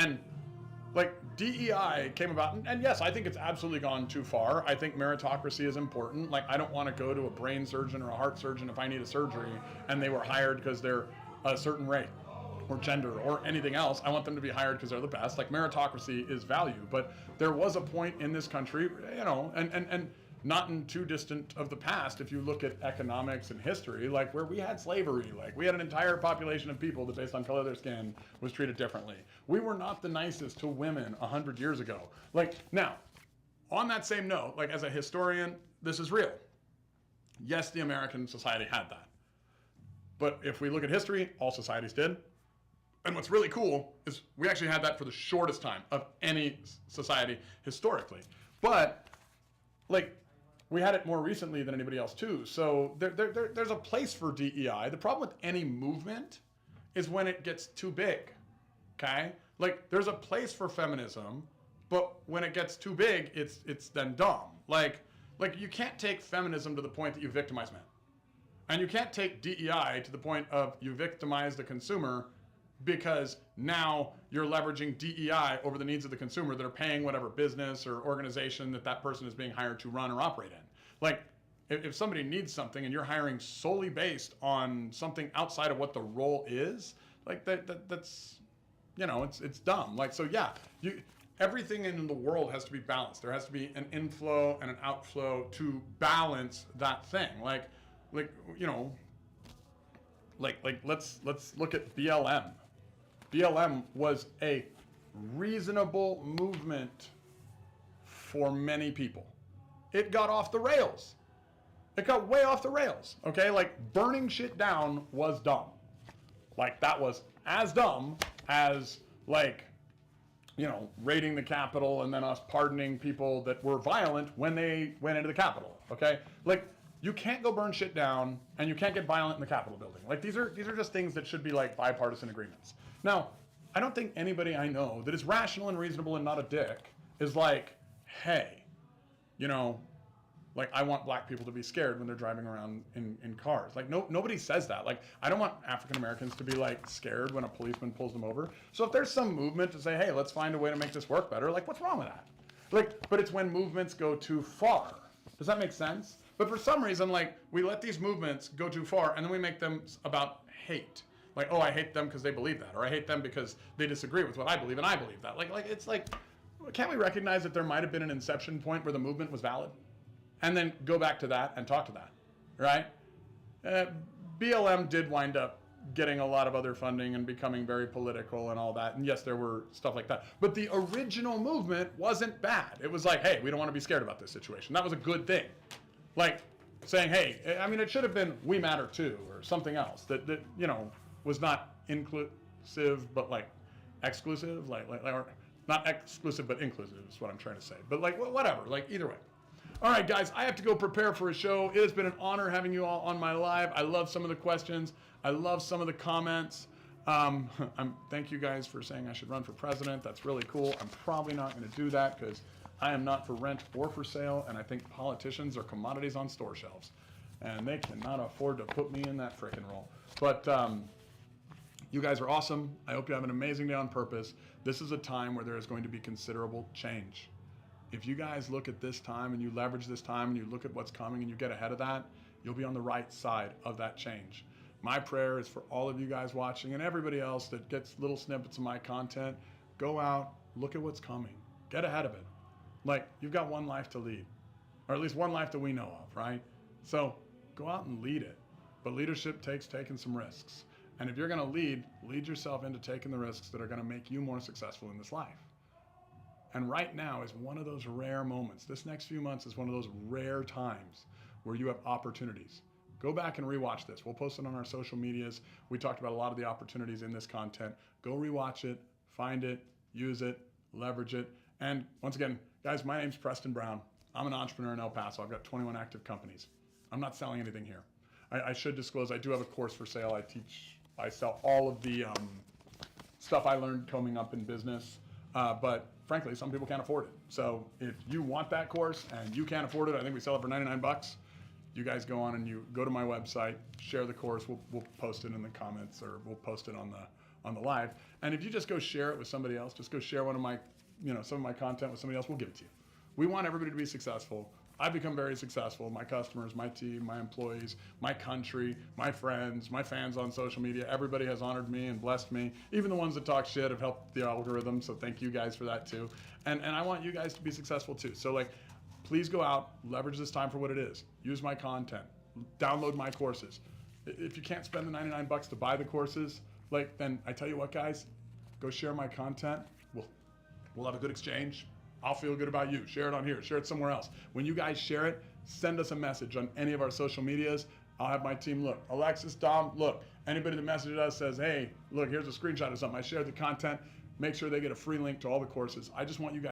DEI came about, and yes, I think it's absolutely gone too far. I think meritocracy is important. Like, I don't want to go to a brain surgeon or a heart surgeon if I need a surgery and they were hired because they're a certain race or gender or anything else. I want them to be hired because they're the best. Like, meritocracy is value. But there was a point in this country, and not in too distant of the past, if you look at economics and history, like where we had slavery, like we had an entire population of people that based on color of their skin was treated differently. We were not the nicest to women 100 years ago. Like, now, on that same note, like as a historian, this is real. Yes, the American society had that. But if we look at history, all societies did. And what's really cool is we actually had that for the shortest time of any society historically. But, like, we had it more recently than anybody else too. So there's a place for DEI. The problem with any movement is when it gets too big, okay? Like, there's a place for feminism, but when it gets too big, it's then dumb. Like you can't take feminism to the point that you victimize men. And you can't take DEI to the point of you victimize the consumer because now you're leveraging DEI over the needs of the consumer that are paying whatever business or organization that person is being hired to run or operate in. Like, if somebody needs something and you're hiring solely based on something outside of what the role is, like that's, it's dumb. Like, so yeah, everything in the world has to be balanced. There has to be an inflow and an outflow to balance that thing. Like let's look at BLM. BLM was a reasonable movement for many people. It got off the rails. It got way off the rails, okay? Like, burning shit down was dumb. Like, that was as dumb as like, raiding the Capitol and then us pardoning people that were violent when they went into the Capitol, okay? Like, you can't go burn shit down and you can't get violent in the Capitol building. Like, these are just things that should be like bipartisan agreements. Now, I don't think anybody I know that is rational and reasonable and not a dick is like, hey, like, I want black people to be scared when they're driving around in cars. Like, nobody says that. Like, I don't want African Americans to be like scared when a policeman pulls them over. So if there's some movement to say, hey, let's find a way to make this work better, like, what's wrong with that? Like, but it's when movements go too far. Does that make sense? But for some reason, like, we let these movements go too far and then we make them about hate. Like, oh, I hate them because they believe that, or I hate them because they disagree with what I believe and I believe that. Like it's like, can't we recognize that there might have been an inception point where the movement was valid? And then go back to that and talk to that, right? BLM did wind up getting a lot of other funding and becoming very political and all that. And yes, there were stuff like that. But the original movement wasn't bad. It was like, hey, we don't want to be scared about this situation. That was a good thing. Like saying, hey, I mean, it should have been we matter too, or something else that was not inclusive, but like exclusive, or not exclusive, but inclusive is what I'm trying to say. But like, whatever, like either way. All right, guys, I have to go prepare for a show. It has been an honor having you all on my live. I love some of the questions. I love some of the comments. Thank you guys for saying I should run for president. That's really cool. I'm probably not going to do that because I am not for rent or for sale, and I think politicians are commodities on store shelves, and they cannot afford to put me in that frickin' role. But you guys are awesome. I hope you have an amazing day on purpose. This is a time where there is going to be considerable change. If you guys look at this time and you leverage this time and you look at what's coming and you get ahead of that, you'll be on the right side of that change. My prayer is for all of you guys watching and everybody else that gets little snippets of my content, go out, look at what's coming, get ahead of it. Like, you've got one life to lead, or at least one life that we know of, right? So go out and lead it. But leadership takes taking some risks. And if you're going to lead yourself into taking the risks that are going to make you more successful in this life. And right now is one of those rare moments. This next few months is one of those rare times where you have opportunities. Go back and rewatch this. We'll post it on our social medias. We talked about a lot of the opportunities in this content. Go rewatch it, find it, use it, leverage it. And once again, guys, my name's Preston Brown. I'm an entrepreneur in El Paso. I've got 21 active companies. I'm not selling anything here. I should disclose, I do have a course for sale. I sell all of the stuff I learned coming up in business. But frankly, some people can't afford it. So if you want that course and you can't afford it, I think we sell it for $99. You guys go on and you go to my website, share the course. We'll post it in the comments, or we'll post it on the live. And if you just go share it with somebody else, just go share one of my, some of my content with somebody else, we'll give it to you. We want everybody to be successful. I've become very successful. My customers, my team, my employees, my country, my friends, my fans on social media, everybody has honored me and blessed me. Even the ones that talk shit have helped the algorithm, so thank you guys for that too. And I want you guys to be successful too. So like, please go out, leverage this time for what it is. Use my content, download my courses. If you can't spend the $99 to buy the courses, then I tell you what, guys, go share my content. We'll have a good exchange. I'll feel good about you. Share it on here. Share it somewhere else. When you guys share it, send us a message on any of our social medias. I'll have my team look. Alexis, Dom, look. Anybody that messages us says, hey, look, here's a screenshot of something. I shared the content. Make sure they get a free link to all the courses. I just want you guys